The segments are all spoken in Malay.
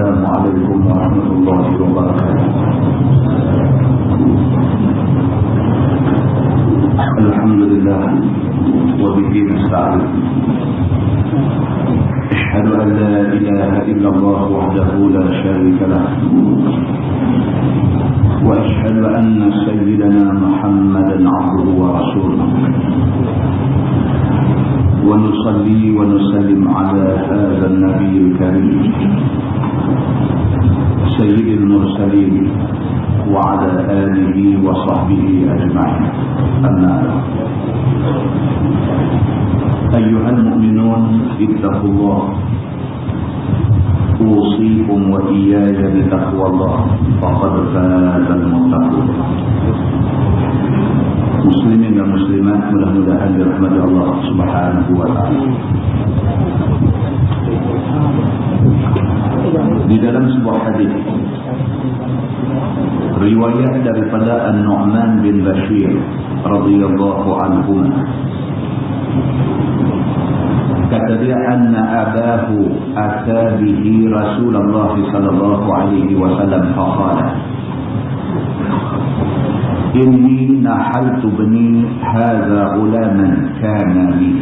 السلام عليكم ورحمة الله وبركاته. الحمد لله وبه نستعين. أشهد أن لا إله إلا الله وحده لا شريك له، وأشهد أن سيدنا محمدا عبده ورسوله، ونصلي ونسلم على هذا النبي الكريم سيد المرسلين وعلى آله وصحبه أجمعين. أما بعد، أيها المؤمنون اتقوا الله، أوصيكم وإياي بتقوى الله، فقد فاز المتقون. Muslimin dan muslimat, mudah-mudahan dirahmati Allah Subhanahu wa taala. Di dalam sebuah hadis riwayat daripada An-Nu'man bin Bashir radhiyallahu anhu, kata dia, anna abahu ata bihi Rasulullah sallallahu alaihi wasallam faqala inni nahaltu bani hadha ghulaman kana li.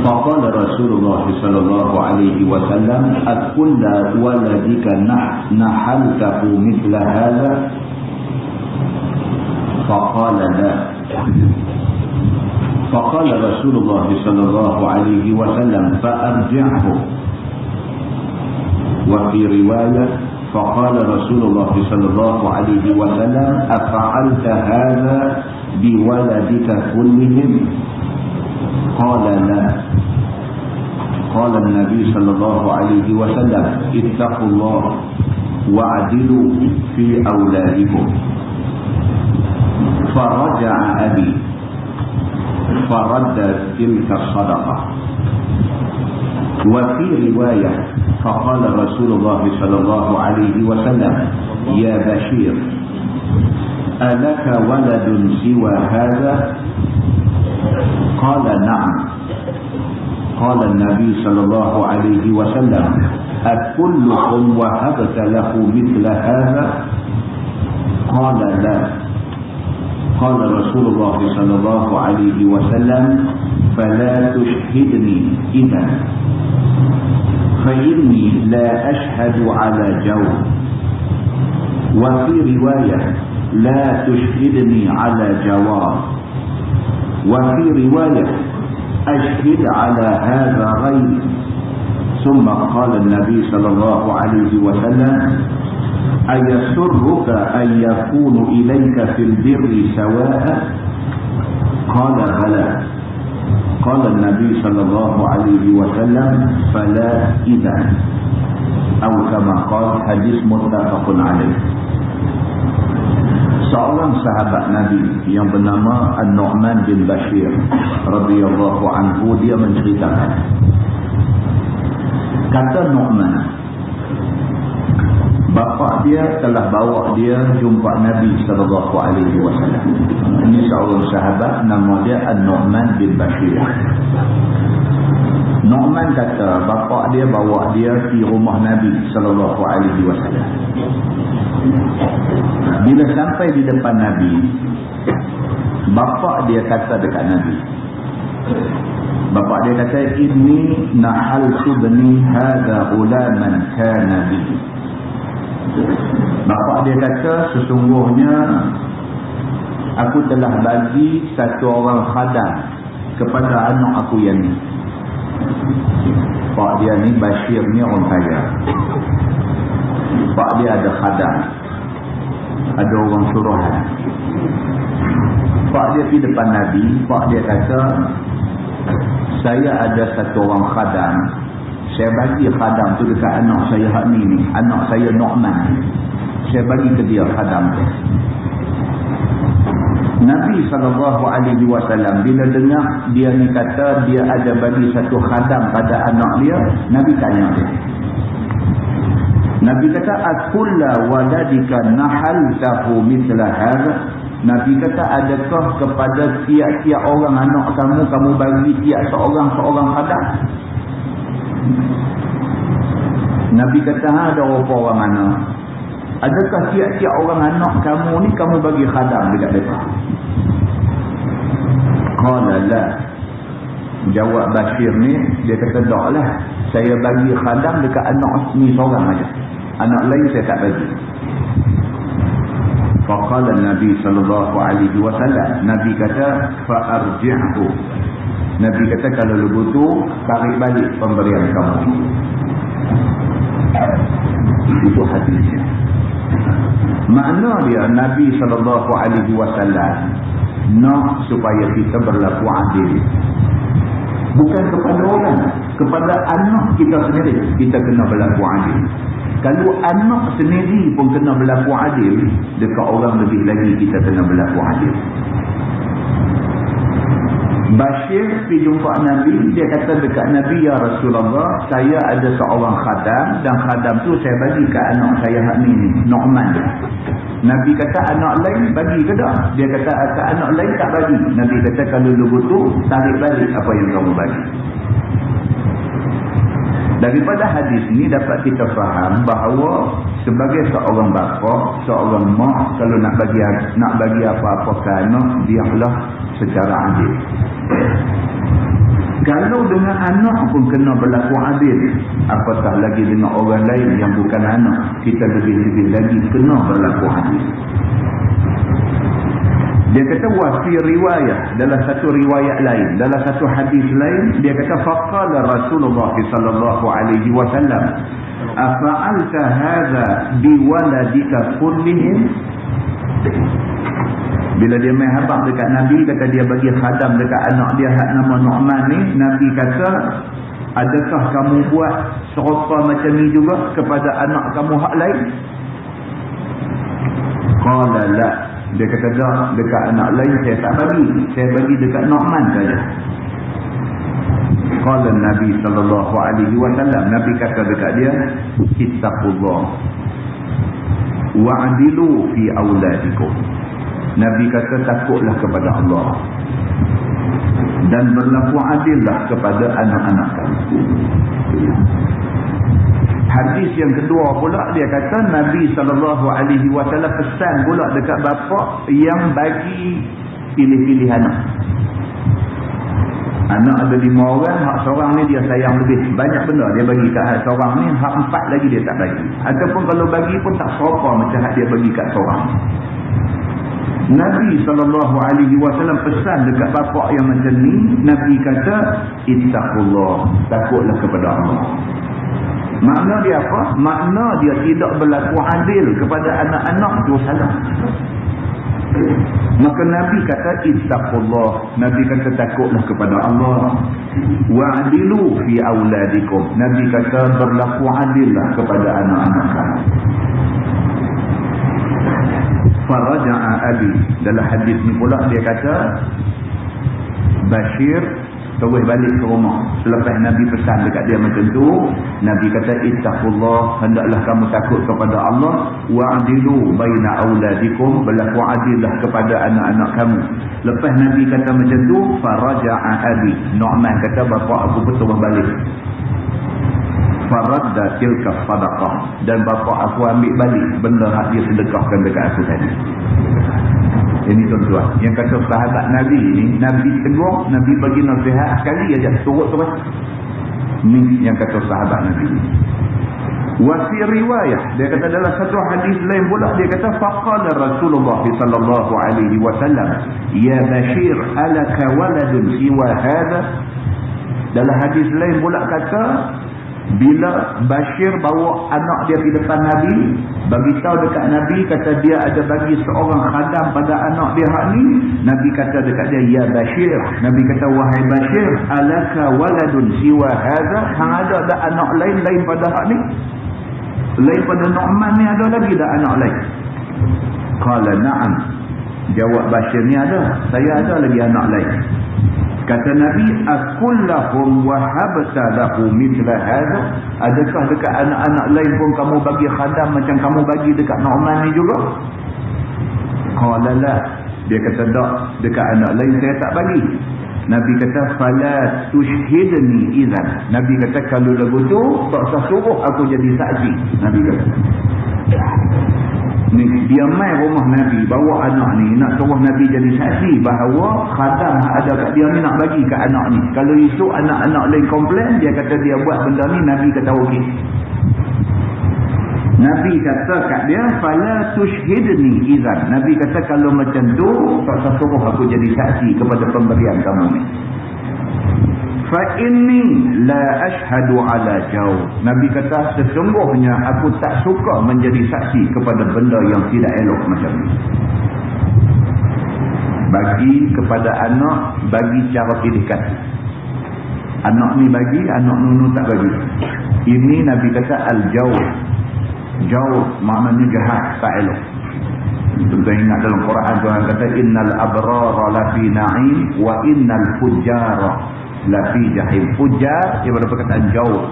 فقال رسول الله صلى الله عليه وسلم أكل ولدك نحلته مثل هذا؟ فقال لا. فقال رسول الله صلى الله عليه وسلم فأرجعه. وفي رواية فقال رسول الله صلى الله عليه وسلم أفعلت هذا بولدك كلهم؟ قال لا. قال النبي صلى الله عليه وسلم اتقوا الله واعدلوا في أولادكم. فرجع أبي فرد تلك الصدقة. وفي رواية فقال رسول الله صلى الله عليه وسلم يا بشير ألك ولد سوى هذا؟ قال نعم. قال النبي صلى الله عليه وسلم أكلكم وهبت له مثل هذا؟ قال لا. قال رسول الله صلى الله عليه وسلم فلا تشهدني إذا، فإني لا أشهد على جور. وفي رواية لا تشهدني على جوار. وفي رواية أشهد على هذا غير. ثم قال النبي صلى الله عليه وسلم أيسرك أن يكون إليك في البر سواء؟ قال بلى. قال النبي صلى الله عليه وسلم فلا إذا، أو كما قال، hadis muttafaqun alaih. Seorang sahabat Nabi yang bernama An-Nu'man bin Bashir radhiyallahu anhu, dia menceritakan, kata Nu'man, bapa dia telah bawa dia jumpa Nabi sallallahu alaihi wasallam. Ini seorang sahabat, nama dia An-Nu'man bin Bashir. Nu'man kata bapa dia bawa dia di rumah Nabi sallallahu alaihi wasallam. Bila sampai di depan Nabi, bapa dia kata dekat Nabi, bapa dia kata, inni nahaltu bani hadha ghulaman kana bi. Bapa dia kata, sesungguhnya aku telah bagi satu orang khadam kepada anak aku yang ni. Pak dia ni Bashir ni orang kaya. Pak dia ada khadam, ada orang suruhan. Pak dia pergi depan Nabi. Pak dia kata, saya ada satu orang khadam, saya bagi khadam tu dekat anak saya hak ni, anak saya Nu'man, saya bagi ke dia khadam tu. Nabi SAW bila dengar dia ni kata dia ada bagi satu khadam pada anak dia, Nabi tanya dia. Nabi kata, akulla waladika nahaltahu mithla hadha? Nabi kata, adakah kepada tiap-tiap orang anak kamu bagi tiap seorang khadam? Nabi kata, ada apa orang mana? Adakah tiap-tiap orang anak kamu ni kamu bagi khadam dekat mereka? Qala la. Jawab Bashir ni, dia kata tak lah. Saya bagi khadam dekat anak ni seorang aja. Anak lain saya tak bagi. Faqala Nabi sallallahu alaihi wasallam, Nabi kata fa'arji'hu. Nabi kata kalau begitu tarik balik pemberian kamu. Itu hadisnya. Makna dia Nabi sallallahu alaihi wasallam nak supaya kita berlaku adil. Bukan kepada orang, kepada anak kita sendiri kita kena berlaku adil. Kalau anak sendiri pun kena berlaku adil, dekat orang lebih lagi kita kena berlaku adil. Bashir pergi jumpa Nabi, dia kata dekat Nabi, ya Rasulullah, saya ada seorang khadam dan khadam tu saya bagi ke anak saya hak ni, Nu'man. Nabi kata anak lain bagi ke tak? Dia kata ke anak lain tak bagi. Nabi kata kalau begitu tarik balik apa yang kamu bagi. Daripada hadis ni dapat kita faham bahawa sebagai seorang bapa, seorang mak, kalau nak bagi apa-apa ke anak, biarlah secara adil. Kalau dengan anak pun kena berlaku adil, apatah lagi dengan orang lain yang bukan anak, kita lebih-lebih lagi kena berlaku adil. Dia kata wafi riwayah, dalam satu riwayat lain, dalam satu hadis lain, dia kata faqala Rasulullah sallallahu alaihi wasallam, afa'alta hadza biwaladika kullihim? Bila dia main habaq dekat Nabi, kata dia bagi khadam dekat anak dia hak nama Nu'man ni, Nabi kata, adakah kamu buat serupa macam ni juga kepada anak kamu hak lain? Qala la. Dia kata dah, dekat anak lain saya tak bagi, saya bagi dekat Nu'man saja. Qala Nabi sallallahu alaihi wasallam, Nabi kata dekat dia, ittaqullah wa'dilu fi auladikum. Nabi kata takutlah kepada Allah dan berlaku adillah kepada anak-anak kamu. Hadis yang kedua pula dia kata Nabi SAW pesan pula dekat bapa yang bagi pilih-pilih anak. Anak ada 5 orang, hak seorang ni dia sayang lebih. Banyak benda dia bagi kat hak seorang ni, hak 4 lagi dia tak bagi. Ataupun kalau bagi pun tak serupa macam hak dia bagi kat seorang. Nabi SAW pesan dekat bapa yang macam ni, Nabi kata ittaqullah, takutlah kepada Allah. Makna dia apa? Makna dia tidak berlaku adil kepada anak-anak itu salah. Maka Nabi kata ittaqullah, Nabi kata takutlah kepada Allah. Wa'dilu fi auladikum, Nabi kata berlaku adillah kepada anak-anak kamu. Faraja'a abi, dalam hadis ni pula dia kata Bashir terus balik ke rumah selepas Nabi pesan dekat dia macam tu. Nabi kata ittaqullah, hendaklah kamu takut kepada Allah. Wa'dilu baina auladikum, berlaku adillah kepada anak-anak kamu. Lepas Nabi kata macam tu, faraja'a abi, Nu'man kata bapa aku pun terus balik. Faradda tilka sadaqah, dan bapa aku ambil balik benda hak dia sedekahkan dekat aku tadi. Ini tuan-tuan, yang kata sahabat Nabi ni, Nabi tegur, Nabi bagi nasihat sekali aja, turut terus. Ni yang kata sahabat Nabi ni. Wa fi riwayah, dia kata dalam satu hadis lain pula, dia kata faqala Rasulullah sallallahu alaihi wasallam, ya Bashir, alaka waladun siwa hadha. Dalam hadis lain pula kata, bila Bashir bawa anak dia di depan Nabi, bagi tahu dekat Nabi, kata dia ada bagi seorang khadam pada anak dia hak ni. Nabi kata dekat dia, ya Bashir, Nabi kata wahai Bashir, alaka waladun siwa hadha, hang ada dak anak lain pada hak ni? Lain pada Nu'man ni ada lagi dak anak lain? Qala na'am, jawab Bashir ni ada, saya ada lagi anak lain. Kata Nabi, akullahum wahabta lahu mithla hadha, adakah dekat anak-anak lain pun kamu bagi khadam macam kamu bagi dekat Nu'man ni juga? Qala la, dia kata tak, dekat anak lain saya tak bagi. Nabi kata fala tushhidni idzan. Nabi kata kalau lagu tu tak usah suruh aku jadi saksi. Nabi kata ni dia mai rumah Nabi bawa anak ni nak suruh Nabi jadi saksi bahawa khadam ada kat dia ni nak bagi kat anak ni. Kalau esok anak-anak lain komplain dia kata dia buat benda ni, Nabi kata okey. Nabi kata kat dia fala tushhidni idzan. Nabi kata kalau macam tu tak usah suruh aku jadi saksi kepada pemberian kamu ni. Fa inni la ashhadu ala jaw. Nabi kata sesungguhnya aku tak suka menjadi saksi kepada benda yang tidak elok macam ni. Bagi kepada anak, bagi cara pilih kasih. Anak ni bagi, anak nunu tak bagi. Ini Nabi kata al-jaw. Jaw maknanya jahat, tak elok. Kita ingat dalam Quran Tuhan kata innal abrara lafi na'im wa innal fujjara lafi jahim. Fujar ia pada perkataan jauh.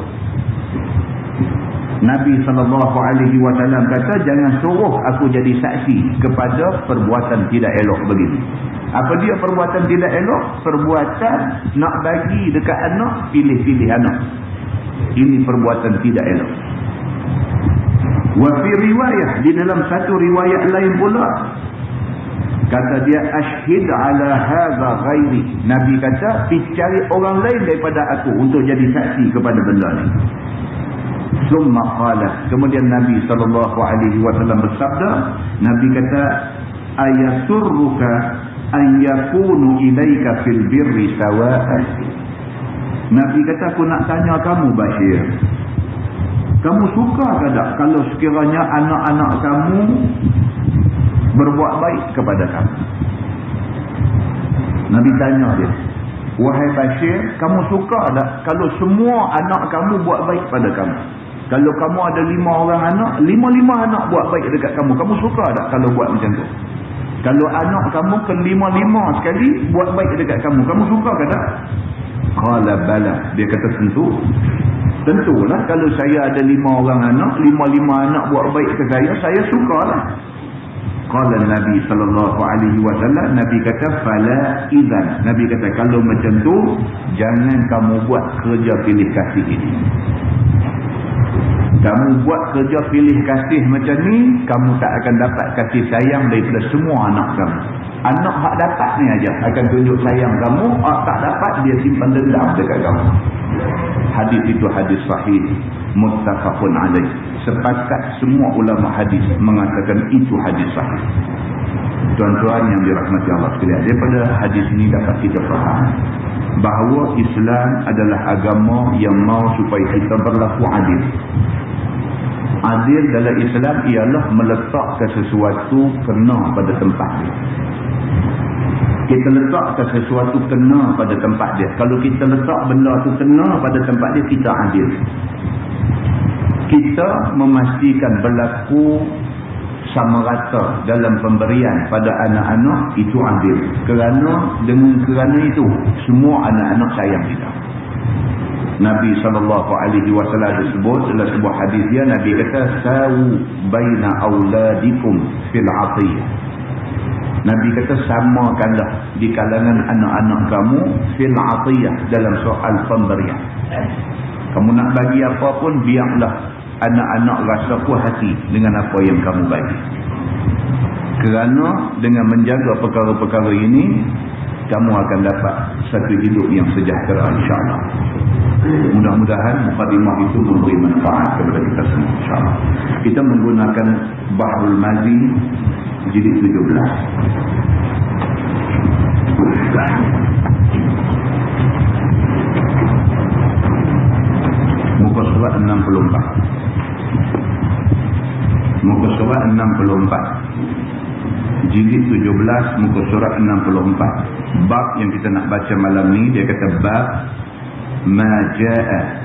Nabi SAW kata jangan suruh aku jadi saksi kepada perbuatan tidak elok begini. Apa dia perbuatan tidak elok? Perbuatan nak bagi dekat anak, pilih-pilih anak. Ini perbuatan tidak elok. Wa fi riwayah, di dalam satu riwayat lain pula kata dia ashhid ala hadza ghairi. Nabi kata pergi cari orang lain daripada aku untuk jadi saksi kepada benda ni. Summa qala, kemudian Nabi SAW bersabda, Nabi kata ayasurruka an yakunu ilaika fil birri sawa'an. Nabi kata aku nak tanya kamu Bashir, kamu suka ke tak kalau sekiranya anak-anak kamu berbuat baik kepada kamu? Nabi tanya dia, wahai Bashir, kamu suka tak kalau semua anak kamu buat baik pada kamu? Kalau kamu ada 5 orang anak, 5 anak buat baik dekat kamu, kamu suka tak kalau buat macam tu? Kalau anak kamu ke-5 sekali buat baik dekat kamu, kamu suka ke tak? Qala bala, dia kata tentu. Tentulah kalau saya ada 5 orang anak, 5 anak buat baik ke saya sukalah. Qala Nabi SAW, Nabi kata fala idzan. Nabi kata kalau macam tu jangan kamu buat kerja pilih kasih ini. Kamu buat kerja pilih kasih macam ni, kamu tak akan dapat kasih sayang daripada semua anak kamu. Anak hak dapat ni aja akan tunjuk sayang kamu, hak tak dapat dia simpan dendam dekat kamu. Hadis itu hadis sahih, muttafaqun alaih. Sepakat semua ulama hadis mengatakan itu hadis sahih. Tuan-tuan yang dirahmati Allah sekalian, daripada hadis ini dapat kita faham bahawa Islam adalah agama yang mau supaya kita berlaku adil. Adil dalam Islam ialah meletakkan sesuatu kena pada tempat dia. Kita letakkan sesuatu kena pada tempat dia. Kalau kita letak benda tu kena pada tempat dia, kita adil. Kita memastikan berlaku sama rata dalam pemberian pada anak-anak, itu adil. Kerana itu semua anak-anak sayang kita. Nabi SAW sebut dalam sebuah hadis dia, Nabi kata sawu baina auladikum fil atiyah. Nabi kata samakanlah di kalangan anak-anak kamu fil atiyah, dalam soal pemberian. Kamu nak bagi apa pun, biarlah anak-anak rasa puas hati dengan apa yang kamu bagi. Kerana dengan menjaga perkara-perkara ini, kamu akan dapat satu hidup yang sejahtera insya-Allah. Mudah-mudahan mukadimah itu memberi manfaat kepada kita semua insya-Allah. Kita menggunakan Bahrul Mazi jilid 17. Muka surat 64. Muka surat 64. Jilid 17, muka surat 64. Bab yang kita nak baca malam ni, dia kata bab ma jaa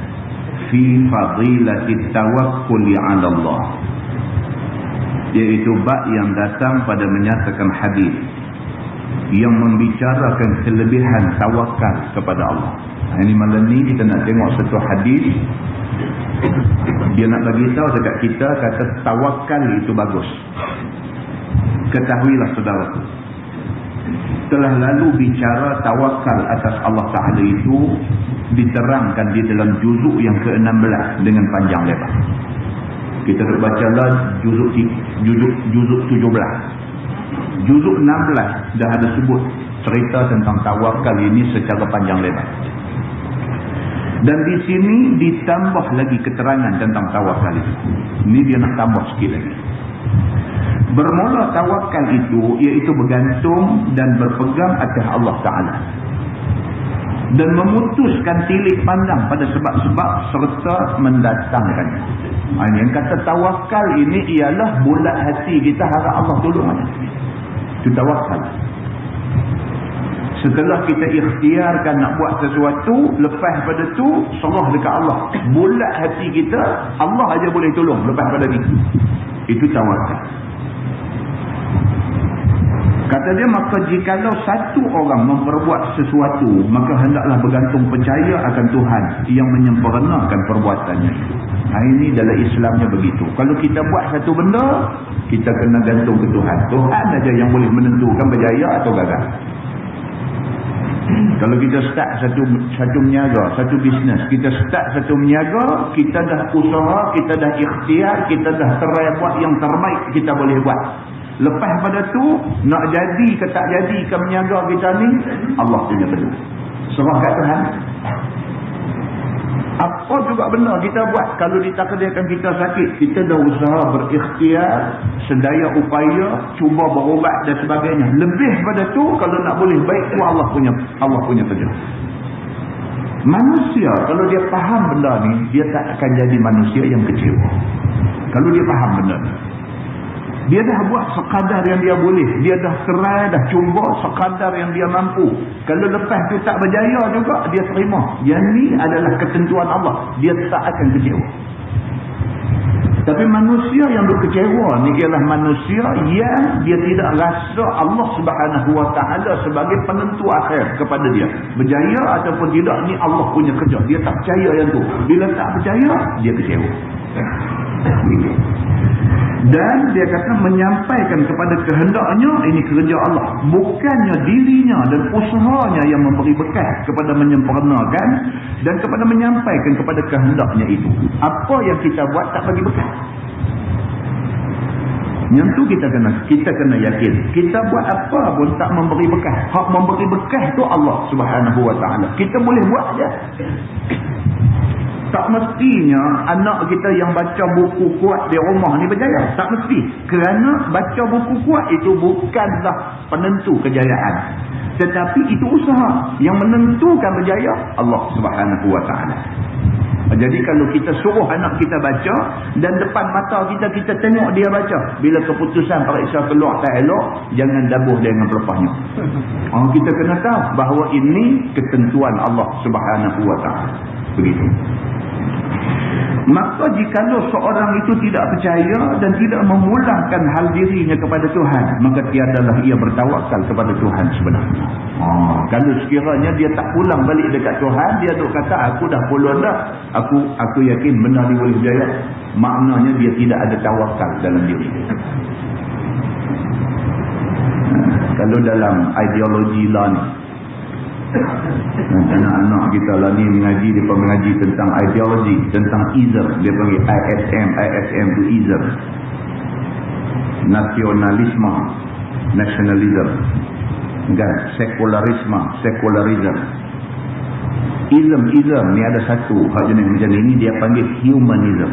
fi fadilati tawakkuli 'ala Allah. Iaitu bab yang datang pada menyatakan hadis yang membicarakan kelebihan tawakal kepada Allah. Ini malam ni kita nak tengok satu hadis. Dia nak bagi tahu dekat kita, kata tawakal itu bagus. Ketahuilah saudara, telah lalu bicara tawakal atas Allah Ta'ala itu diterangkan di dalam juzuk yang ke-16 dengan panjang lebar. Kita nak bacalah juzuk 17. Juzuk 16 dah ada sebut cerita tentang tawakal ini secara panjang lebar. Dan di sini ditambah lagi keterangan tentang tawakal itu. Ini dia nak tambah sikit lagi. Bermula tawakal itu iaitu bergantung dan berpegang atas Allah Ta'ala dan memutuskan tilik pandang pada sebab-sebab serta mendatangkannya. Yang kata tawakal ini ialah bulat hati kita harap Allah tolong. Itu tawakal. Setelah kita ikhtiarkan nak buat sesuatu, lepas pada tu serah dekat Allah. Bulat hati kita, Allah aja boleh tolong lepas pada itu. Itu tawakal. Kata dia, maka jikalau satu orang memperbuat sesuatu, maka hendaklah bergantung percaya akan Tuhan yang menyempurnakan perbuatannya itu. Ini dalam Islamnya begitu. Kalau kita buat satu benda, kita kena gantung ke Tuhan. Tuhan aja yang boleh menentukan berjaya atau gagal. Kalau kita start satu meniaga, satu bisnes, kita start satu meniaga, kita dah usaha, kita dah ikhtiar, kita dah terai buat yang terbaik kita boleh buat. Lepas pada tu, nak jadi ke tak jadi ke meniaga kita ni, Allah punya benda. Serah kat Tuhan. Apa juga benda kita buat, kalau ditakdirkan kita sakit, kita dah usaha berikhtiar, sedaya upaya, cuba berubat dan sebagainya. Lebih pada tu, kalau nak boleh baik tu Allah punya kerja. Manusia, kalau dia faham benda ni, dia tak akan jadi manusia yang kecewa. Kalau dia faham benda ni. Dia dah buat sekadar yang dia boleh. Dia dah serai, dah cuba sekadar yang dia mampu. Kalau lepas tu tak berjaya juga, dia terima. Yang ni adalah ketentuan Allah. Dia tak akan kecewa. Tapi manusia yang berkecewa ni ialah manusia yang dia tidak rasa Allah Subhanahu Wa Taala sebagai penentu akhir kepada dia. Berjaya ataupun tidak ni Allah punya kerja. Dia tak percaya yang tu. Bila tak percaya, dia kecewa. Dan dia kata menyampaikan kepada kehendaknya, ini kerja Allah. Bukannya dirinya dan usahanya yang memberi bekas kepada menyempurnakan dan kepada menyampaikan kepada kehendaknya itu. Apa yang kita buat tak bagi bekas. Yang tu kita kena yakin. Kita buat apa pun tak memberi bekas. Hak memberi bekas tu Allah Subhanahu Wa Taala. Kita boleh buat je. Tak mestinya anak kita yang baca buku kuat di rumah ni berjaya. Tak mesti. Kerana baca buku kuat itu bukanlah penentu kejayaan. Tetapi itu usaha. Yang menentukan berjaya Allah Subhanahu Wa Taala. Jadi kalau kita suruh anak kita baca dan depan mata kita tengok dia baca. Bila keputusan periksa keluar tak elok, jangan dabuh dengan pelepahnya. Kita kena tahu bahawa ini ketentuan Allah Subhanahu Wa Taala. Begitu. Maka jikalau seorang itu tidak percaya dan tidak memulangkan hal dirinya kepada Tuhan, maka tiadalah ia bertawakal kepada Tuhan sebenarnya. Kalau sekiranya dia tak pulang balik dekat Tuhan, dia duk kata aku dah pulang dah, aku yakin benar dia boleh berjaya, maknanya dia tidak ada tawakal dalam diri dia. Kalau dalam ideologi lah ni, anak-anak kita lah ni mengaji, dia mengaji tentang ideologi, tentang ism, dia panggil ISM tu ism, nationalism kan, secularism. Ism ni ada satu hak jenis macam ni, dia panggil humanism.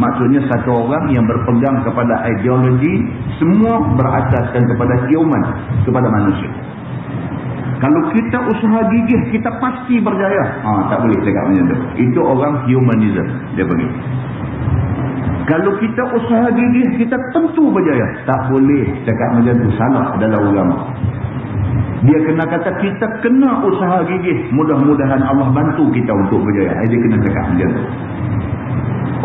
Maksudnya satu orang yang berpegang kepada ideologi, semua berasaskan kepada human, kepada manusia. Kalau kita usaha gigih, kita pasti berjaya. Tak boleh cakap macam tu. Itu orang humanism, dia panggil. Kalau kita usaha gigih, kita tentu berjaya. Tak boleh cakap macam tu. Salah dalam agama. Dia kena kata kita kena usaha gigih. Mudah-mudahan Allah bantu kita untuk berjaya. Dia kena cakap macam tu.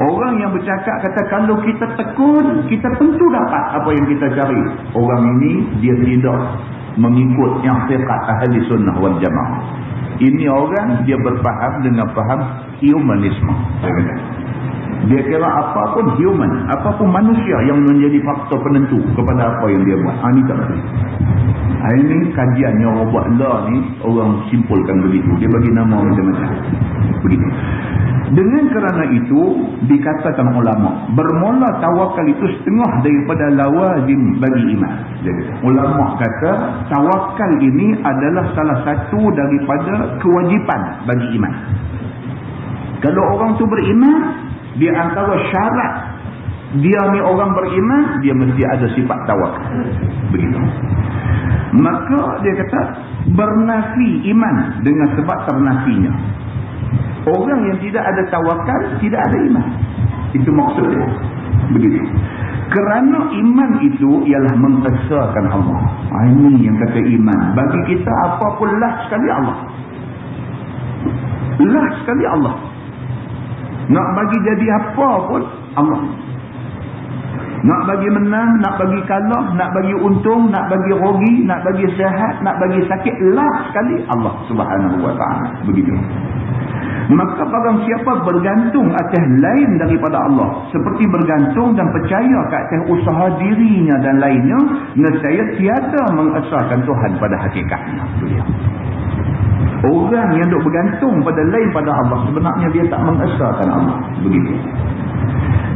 Orang yang bercakap kata kalau kita tekun, kita tentu dapat apa yang kita cari. Orang ini dia tidak mengikut yang fiqh ahli sunnah wal jamaah. Ini orang dia berfaham dengan faham humanisme. Dia kira apa pun human, apa pun manusia yang menjadi faktor penentu kepada apa yang dia buat. Ini tak betul. Ini kajian yang orang buat law ni, orang simpulkan begitu. Dia bagi nama macam-macam. Begitu. Dengan kerana itu, dikatakan ulama, bermula tawakal itu setengah daripada lawazim bagi iman. Jadi, ulama kata, tawakal ini adalah salah satu daripada kewajipan bagi iman. Kalau orang tu beriman, dia antara syarat dia ni orang beriman, dia mesti ada sifat tawakal. Begitu. Maka dia kata bernafi iman dengan sebab ternafinya. Orang yang tidak ada tawakal tidak ada iman. Itu maksudnya. Begitu. Kerana iman itu ialah mengesahkan Allah. Ini yang kata iman. Bagi kita apa pun lah sekali Allah. Lah sekali Allah. Nak bagi jadi apa pun Allah. Nak bagi menang, nak bagi kalah, nak bagi untung, nak bagi rugi, nak bagi sihat, nak bagi sakit, lah sekali Allah Subhanahu wa ta'ala. Begitu. Maka barang siapa bergantung atas lain daripada Allah, seperti bergantung dan percaya ke atas usaha dirinya dan lainnya, nescaya tiada mengesahkan Tuhan pada hakikatnya. Orang yang duk bergantung pada lain pada Allah, sebenarnya dia tak mengesahkan Allah. Begitu.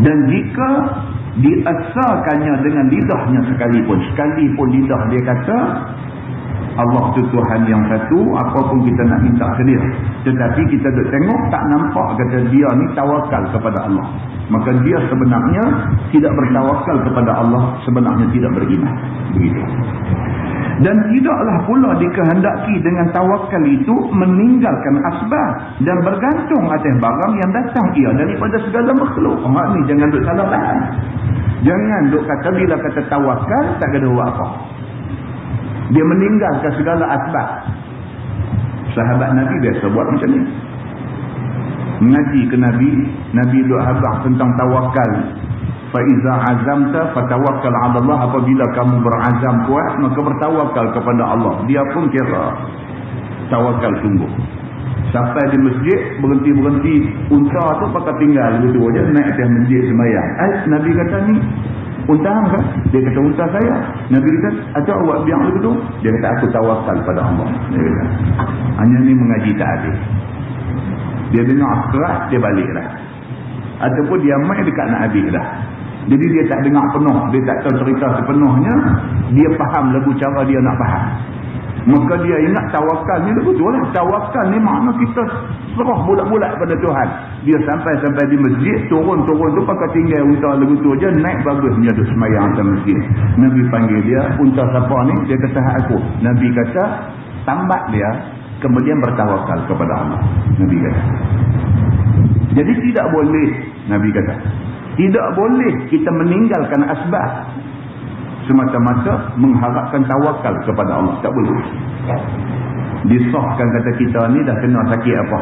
Dan jika diesahkannya dengan lidahnya sekalipun lidah dia kata Allah tu Tuhan yang satu, apapun kita nak minta ke dia, tetapi kita duk tengok tak nampak kata dia ni tawakal kepada Allah, maka dia sebenarnya tidak bertawakal kepada Allah, sebenarnya tidak beriman. Begitu. Dan tidaklah pula dikehendaki dengan tawakal itu meninggalkan asbab dan bergantung atas barang yang datang ia daripada segala makhluk. Ni jangan duk salah faham. Jangan duk kata bila kata tawakal tak ada buat apa. Dia meninggalkan segala asbab. Sahabat Nabi biasa buat macam ni. Mengaji ke Nabi, Nabi duk habaq tentang tawakal. Fa iza azamta fatawakkal 'ala Allah, apabila kamu berazam kuat maka bertawakal kepada Allah. Dia pun kira tawakal sungguh. Sampai di masjid berhenti unta tu pakai tinggal begitu aja naik atas masjid sembahyang. Nabi kata ni unta kan? Dia kata unta saya. Nabi kata ajak awak biar begitu. Dia kata aku tawakal pada Allah. Dia kata hanya ni mengaji tak habis. Dia dengar keras dia baliklah. Ataupun dia mai dekat nak habis dah. Jadi dia tak dengar penuh, dia tak tahu cerita sepenuhnya, dia faham lagu cara dia nak faham. Maka dia ingat tawakal ni lagu tu lah. Tawakal ni makna kita serah bulat-bulat pada Tuhan. Dia sampai di masjid, turun tu pakai tinggal unta lagu tu aja, naik bagusnya duduk semayang atas masjid. Nabi panggil dia, unta siapa ni? Dia kata aku. Nabi kata, tambat dia, kemudian bertawakal kepada Allah. Nabi kata. Jadi tidak boleh, Nabi kata, tidak boleh kita meninggalkan asbab semata-mata mengharapkan tawakal kepada Allah. Tak boleh. Disahkan kata kita ni dah kena sakit apa?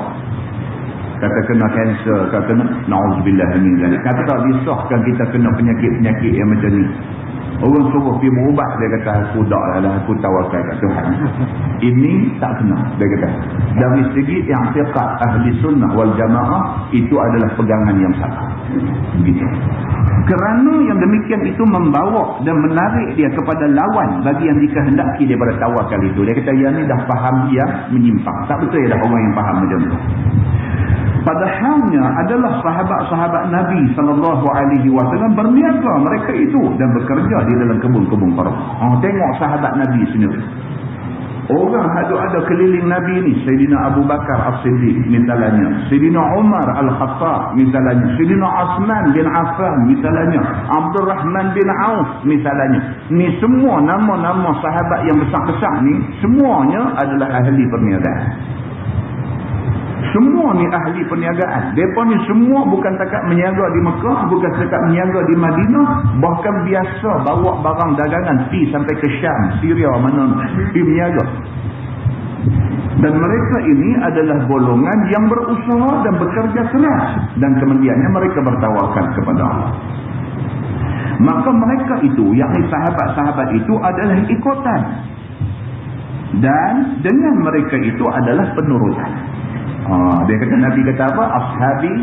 Kata kena kanser, kata kena na'udzubillah min zalik. Kata tak disahkan kita kena penyakit-penyakit yang macam ni. Orang suruh pergi berubat, dia kata aku tak lah, aku tawakal kat Tuhan. Ini tak kena, dia kata. Dari segi i'tiqad ahli sunnah wal jamaah, itu adalah pegangan yang salah. Begitu. Kerana yang demikian itu membawa dan menarik dia kepada lawan bagi yang dikehendaki daripada tawakal itu. Dia kata yang ni dah faham dia menyimpang. Tak betul dah orang yang faham macam tu. Padahalnya adalah sahabat-sahabat Nabi SAW berniaga mereka itu dan bekerja di dalam kebun-kebun korma. Tengok sahabat Nabi sendiri. Orang ada keliling Nabi ni, Sayyidina Abu Bakar As-Siddiq misalnya, Sayyidina Umar Al-Khattab misalnya, Sayyidina Osman bin Affan misalnya, Abdul Rahman bin Auf misalnya. Ni semua nama-nama sahabat yang besar-besar ni, semuanya adalah ahli perniagaan. Semua ni ahli perniagaan. Mereka ni semua bukan takat meniaga di Mekah, bukan takat meniaga di Madinah, bahkan biasa bawa barang dagangan pergi sampai ke Syam, Syria mana pergi meniaga. Dan mereka ini adalah golongan yang berusaha dan bekerja keras, dan kemudiannya mereka bertawakal kepada Allah. Maka mereka itu, yakni sahabat-sahabat itu adalah ikutan, dan dengan mereka itu adalah penurutan. Dia kata, Nabi kata apa? Ashabi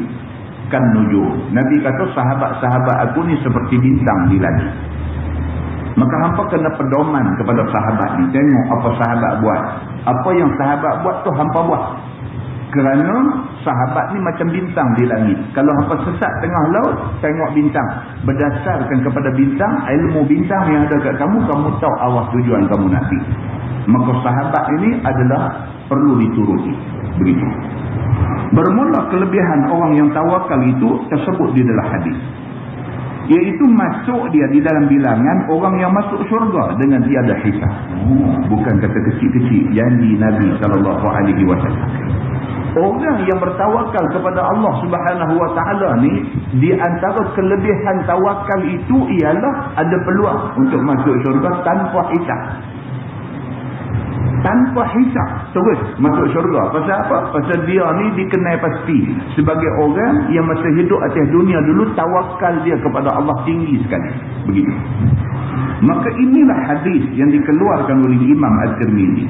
kan nujum. Nabi kata sahabat-sahabat aku ni seperti bintang di langit. Maka hampa kena pedoman kepada sahabat ni. Tengok apa sahabat buat. Apa yang sahabat buat tu hampa buat. Kerana sahabat ni macam bintang di langit. Kalau hampa sesat tengah laut, tengok bintang. Berdasarkan kepada bintang, ilmu bintang yang ada kat kamu, kamu tahu arah tujuan kamu nanti. Maka sahabat ini adalah perlu dituruti. Begitu. Bermula kelebihan orang yang tawakal itu tersebut di dalam hadis. Iaitu masuk dia di dalam bilangan orang yang masuk syurga dengan tiada hisab. Bukan kata kecil-kecil janji Nabi SAW. Orang yang bertawakal kepada Allah Subhanahu Wa Taala ni, di antara kelebihan tawakal itu ialah ada peluang untuk masuk syurga tanpa hisab. Tanpa hisab terus masuk syurga. Pasal apa? Pasal dia ni dikenal pasti sebagai orang yang masa hidup atas dunia dulu tawakal dia kepada Allah tinggi sekali. Begitu. Maka inilah hadis yang dikeluarkan oleh Imam At-Tirmidzi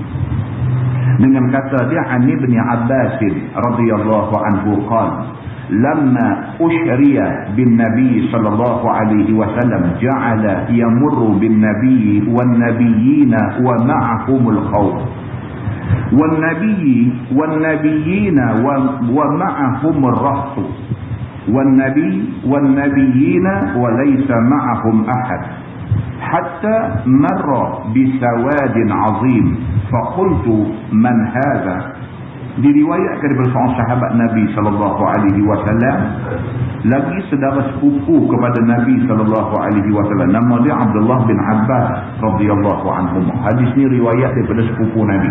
dengan kata dia An Ibn Abbas radhiyallahu anhu qala لما أشري بالنبي صلى الله عليه وسلم جعل يمر بالنبي والنبيين ومعهم الخوف والنبيين ومعهم الرهط والنبيين وليس معهم أحد حتى مر بسواد عظيم فقلت من هذا. Diriwayatkan daripada seorang sahabat Nabi SAW, lagi saudara sepupu kepada Nabi SAW, nama dia Abdullah bin Abbas radhiyallahu anhu. Hadis ni riwayat daripada sepupu Nabi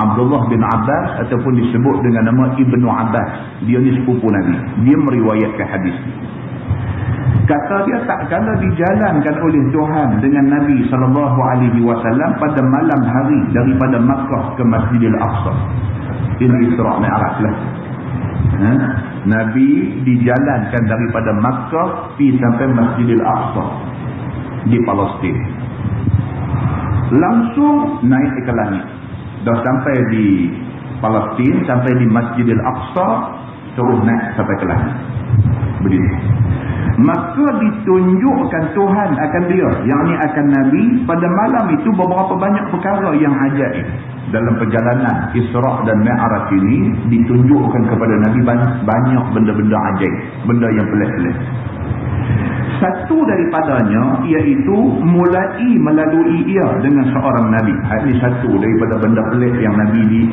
Abdullah bin Abbas, ataupun disebut dengan nama Ibnu Abbas. Dia ni sepupu Nabi, dia meriwayatkan hadis ni. Kata dia, tak kala dijalankan oleh Tuhan dengan Nabi SAW pada malam hari daripada Makkah ke Masjidil Aqsa. Ini Isra' Mi'raj lah. Nabi dijalankan daripada Makkah pergi sampai Masjidil Aqsa di Palestin. Langsung naik ke langit. Dah sampai di Palestin, sampai di Masjidil Aqsa, terus naik sampai ke langit. Begitu. Maka ditunjukkan Tuhan akan dia, yakni akan Nabi, pada malam itu beberapa banyak perkara yang ajaib. Dalam perjalanan Isra' dan Mi'raj ini ditunjukkan kepada Nabi banyak benda-benda ajaib, benda yang pelik-pelik. Satu daripadanya iaitu mulai melalui ia dengan seorang Nabi. Ini satu daripada benda pelik yang Nabi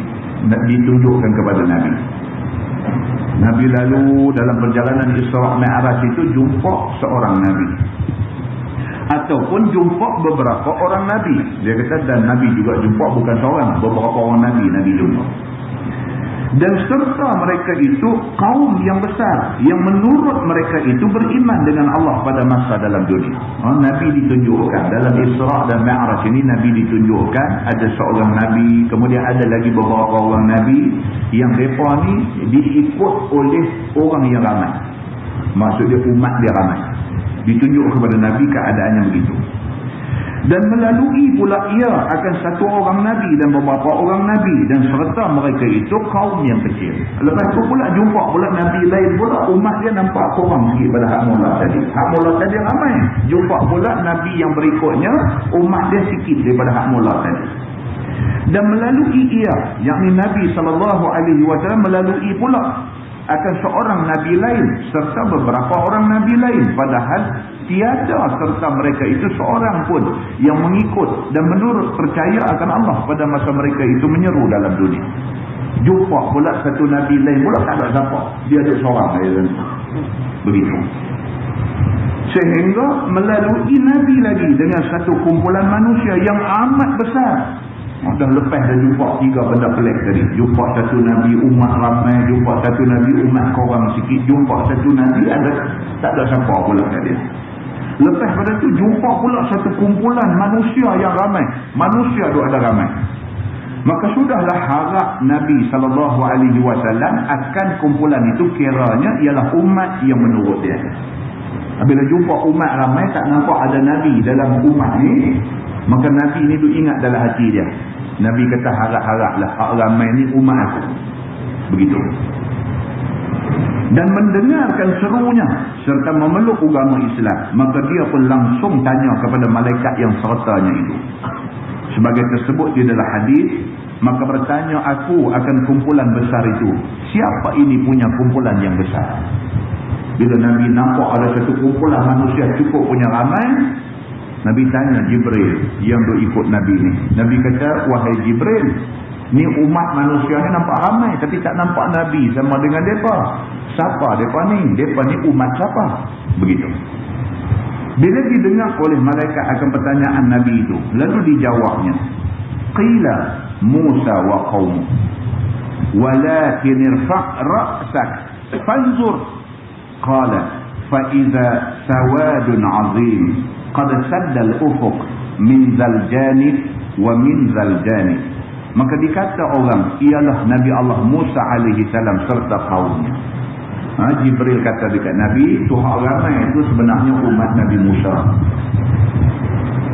ditunjukkan kepada Nabi. Nabi lalu dalam perjalanan Isra' Mi'raj itu jumpa seorang Nabi. Ataupun jumpa beberapa orang Nabi. Dia kata, dan Nabi juga jumpa bukan seorang, beberapa orang Nabi jumpa. Dan serta mereka itu kaum yang besar, yang menurut mereka itu beriman dengan Allah pada masa dalam dunia. Nabi ditunjukkan dalam Isra' dan Mi'raj ini, Nabi ditunjukkan ada seorang Nabi, kemudian ada lagi beberapa orang Nabi yang mereka ni diikut oleh orang yang ramai. Maksudnya umat dia ramai. Ditunjuk kepada Nabi keadaannya begitu. Dan melalui pula ia akan satu orang Nabi dan beberapa orang Nabi, dan serta mereka itu kaum yang kecil. Lepas tu pula jumpa pula Nabi lain pula, umat dia nampak kurang sikit pada hak mula tadi. Hak mula tadi ramai. Jumpa pula Nabi yang berikutnya, umat dia sikit daripada hak mula tadi. Dan melalui ia, yakni Nabi SAW, melalui pula akan seorang Nabi lain serta beberapa orang Nabi lain, padahal tiada serta mereka itu seorang pun yang mengikut dan menurut percaya akan Allah pada masa mereka itu menyeru dalam dunia. Jumpa pula satu Nabi lain pula, tak ada siapa, dia ada seorang lain. Begitu. Sehingga melalui Nabi lagi dengan satu kumpulan manusia yang amat besar. Dah lepas dah jumpa tiga benda pelik tadi. Jumpa satu Nabi umat ramai, jumpa satu Nabi umat korang sikit, jumpa satu Nabi ada tak ada siapa pula kat dia. Lepas pada tu jumpa pula satu kumpulan manusia yang ramai. Manusia tu ada ramai. Maka sudahlah harap Nabi SAW akan kumpulan itu kiranya ialah umat yang menurut dia. Bila jumpa umat ramai tak nampak ada Nabi dalam umat ni, maka Nabi ni tu ingat dalam hati dia. Nabi kata harap-haraplah hak ramai ni umat aku. Begitu. dan mendengarkan serunya serta memeluk agama Islam, maka dia pun langsung tanya kepada malaikat yang sertanya itu. Sebagai tersebut di dalam hadis, maka bertanya aku akan kumpulan besar itu, siapa ini punya kumpulan yang besar? Bila Nabi nampak ada satu kumpulan manusia cukup punya ramai, Nabi tanya Jibril yang berikut Nabi ni. Nabi kata, wahai Jibril, ni umat manusia ni nampak ramai tapi tak nampak Nabi sama dengan mereka. Siapa mereka ni? Mereka ni umat siapa? Begitu. Bila didengar oleh malaikat akan pertanyaan Nabi itu, lalu dijawabnya, qila Musa wa qawmu walakin irfa' ra'sak fanzur, qala fa idza sawadun 'azim qad sadda al-ufuq min zal janib wa min zal janib. Maka dikata orang ialah Nabi Allah Musa alaihi salam serta kaumnya. Jibril kata dekat Nabi, Tuhan ramai itu sebenarnya umat Nabi Musa.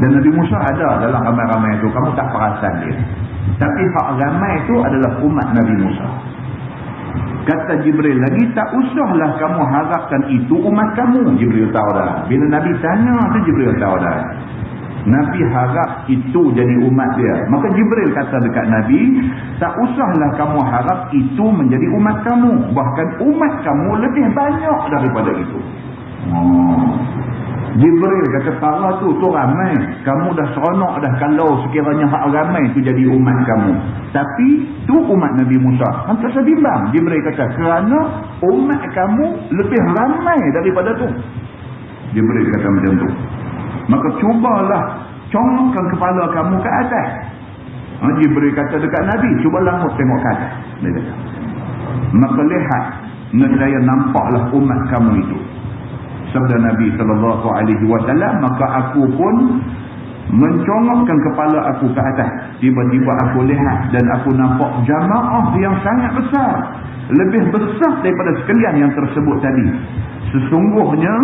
Dan Nabi Musa ada dalam ramai-ramai itu, kamu tak perasan dia. Tapi hak ramai itu adalah umat Nabi Musa. Kata Jibril lagi, tak usahlah kamu harapkan itu umat kamu. Jibril tahu dah. Bila Nabi tanya tu Jibril tahu dah. Nabi harap itu jadi umat dia. Maka Jibril kata dekat Nabi, tak usahlah kamu harap itu menjadi umat kamu. Bahkan umat kamu lebih banyak daripada itu. Jibril kata, para tu ramai. Kamu dah seronok dah kalau sekiranya hak ramai tu jadi umat kamu. Tapi tu umat Nabi Musa. Hantar sedimbang. Jibril kata, kerana umat kamu lebih ramai daripada tu. Jibril kata macam tu. Maka cubalah congokkan kepala kamu ke atas. Jibril kata dekat Nabi, cuba langut tengok ke atas. Dia kata. Maka lihat, nescaya nampaklah umat kamu itu. Sabda Nabi SAW, maka aku pun mencongokkan kepala aku ke atas. Tiba-tiba aku lihat dan aku nampak jamaah yang sangat besar. Lebih besar daripada sekalian yang tersebut tadi. Sesungguhnya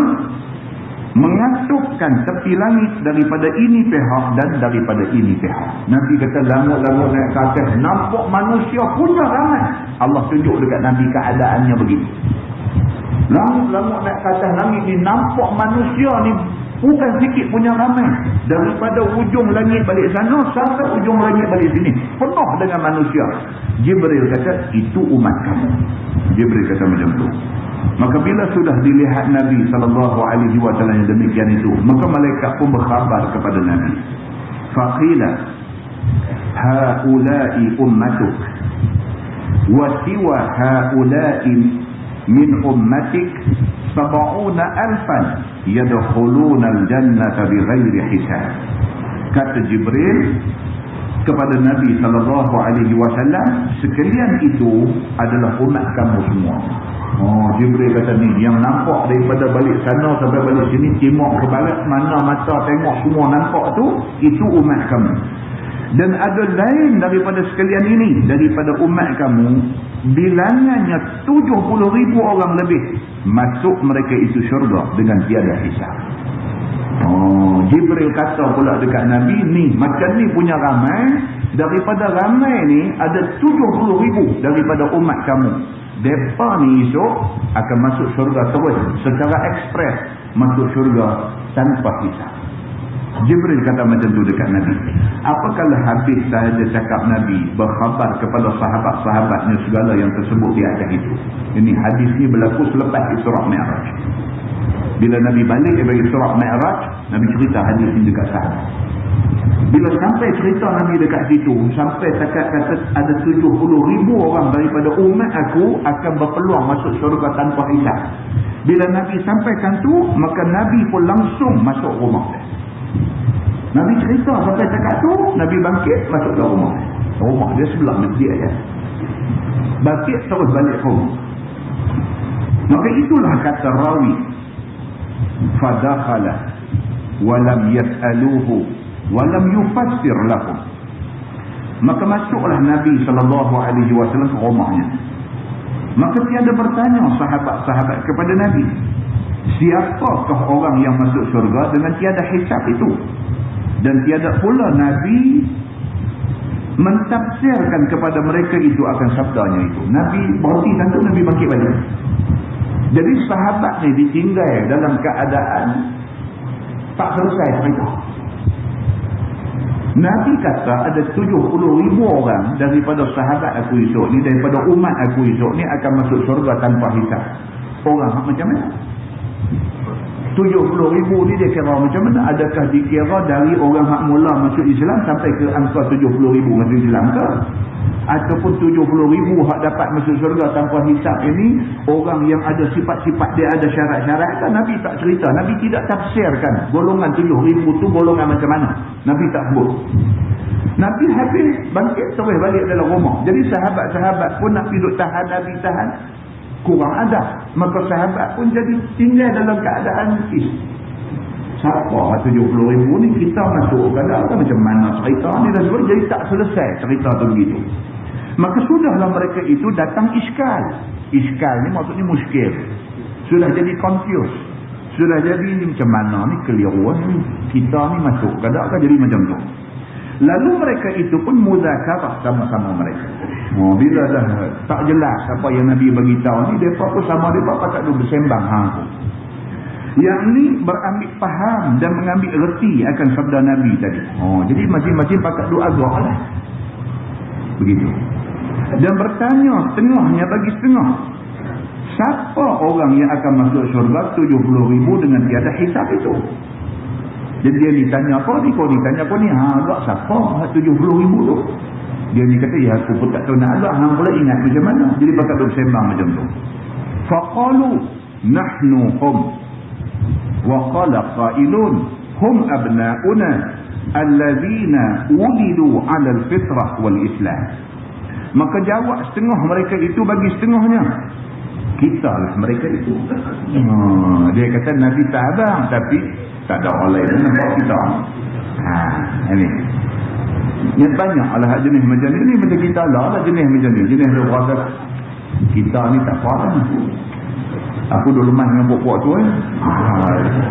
mengatupkan tepi langit daripada ini pihak dan daripada ini pihak. Nabi kata langut-langut naik ke atas, nampak manusia punya ramai. Allah tunjuk dekat Nabi keadaannya begitu. Langut-langut naik ke atas langit ni, nampak manusia ni bukan sikit punya ramai. Daripada ujung langit balik sana sampai ujung langit balik sini, penuh dengan manusia. Jibril kata, itu umat kamu. Jibril kata macam tu. Maka bila sudah dilihat Nabi SAW yang demikian itu, maka malaikat pun berkhabar kepada Nabi. Faqila haula'i ummatuk wa siwa haula'i min ummatik 70,000 yadkhuluna al-jannata bighairi hisab. Kata Jibril kepada Nabi SAW, sekalian itu adalah umat kamu semua. Jibril kata ni, yang nampak daripada balik sana sampai balik sini, timur ke barat, mana mata tengok semua nampak tu, itu umat kamu. Dan ada lain daripada sekalian ini, daripada umat kamu, bilangannya 70,000 orang lebih. Masuk mereka itu syurga dengan tiada hisab. Jibril kata pula dekat Nabi, ni macam ni punya ramai. Daripada ramai ni ada 70,000 daripada umat kamu. Mereka ni esok akan masuk syurga terus secara ekspres, masuk syurga tanpa hisab. Jibril kata macam tu dekat Nabi. Apakala habis sahaja cakap Nabi berkhabar kepada sahabat-sahabatnya segala yang tersebut di atas itu. Ini hadis ni berlaku selepas Isra' Mi'raj. Bila Nabi balik dari Isra' Mi'raj, Nabi cerita hadis ni dekat sahabat. Bila sampai cerita Nabi dekat situ, sampai takat kata ada 70,000 orang daripada umat aku akan berpeluang masuk syurga tanpa hisab. Bila Nabi sampaikan tu, maka Nabi pun langsung masuk rumah dia. Nabi cerita sampai cakap tu, Nabi bangkit masuk ke rumah. Rumah dia sebelah masjid aja. Bangkit terus balik rumah. Maka itulah kata rawi, fadakhala walam yas'aluhu walam yufassir lahum. Maka masuklah Nabi SAW ke rumahnya. Maka tiada bertanya sahabat-sahabat kepada Nabi, siapakah orang yang masuk syurga dengan tiada hisab itu? Dan tiada pula Nabi mentafsirkan kepada mereka itu akan sabdanya itu. Nabi berhenti tentu, Nabi bangkit balik. Jadi sahabat ni ditinggal dalam keadaan tak selesai cerita. Nabi kata ada 70,000 orang daripada sahabat aku esok ni, daripada umat aku esok ni akan masuk syurga tanpa hisab. Orang macam mana? 70,000 ni dia kira macam mana? Adakah dikira dari orang hak mula masuk Islam sampai ke angka 70,000 masuk Islam ke? Ataupun 70,000 hak dapat masuk syurga tanpa hisab ini orang yang ada sifat-sifat dia, ada syarat-syarat kan? Nabi tak cerita, Nabi tidak tafsirkan golongan 70,000 tu golongan macam mana. Nabi tak sebut. Nabi habis bangkit terus balik dalam rumah. Jadi sahabat-sahabat pun nak duduk tahan, Nabi tahan, kurang adab. Maka sahabat pun jadi tinggal dalam keadaan siapa 70,000 ni kita masuk kadang macam mana cerita ni dan sebagainya. Jadi tak selesai cerita tu begitu. Maka sudahlah mereka itu datang iskal. Iskal ni maksudnya muskil. Sudah jadi confused. Sudah jadi ni macam mana ni keliruan ni. Kita ni masuk kadang-kadang jadi macam tu. Lalu mereka itu pun muzakarah sama-sama mereka. Bila dah tak jelas apa yang Nabi bagi tahu ni, mereka pun sama mereka pakat duduk bersembang tu. Yang ni berambil faham dan mengambil reti akan sabda Nabi tadi. Jadi masing-masing pakat duduk agak lah. Begitu. Dan bertanya setengahnya bagi setengah. Siapa orang yang akan masuk syurga 70,000 dengan tiada hisab itu? Jadi dia ni tanya apa ni, kau ni tanya apa ni, agak siapa 70,000 tu? Dia ni kata, ya aku pun tak tahu nak agak, hang pula ingat macam mana. Jadi pakat duk sembang macam tu. Faqalu nahnu hum wa qala qailun hum abna'una allazina wulidu 'ala al-fitrah wal islam. Maka jawab setengah mereka itu bagi setengahnya, kita lah mereka itu. Dia kata Nabi tak abang, tapi tak ada orang lain nampak kita. Ini yang banyak lah jenis macam ni. Macam kita lah jenis macam ni. Jenis dia berasa kita ni tak faham. Aku dah lemah dengan buat-buat tu.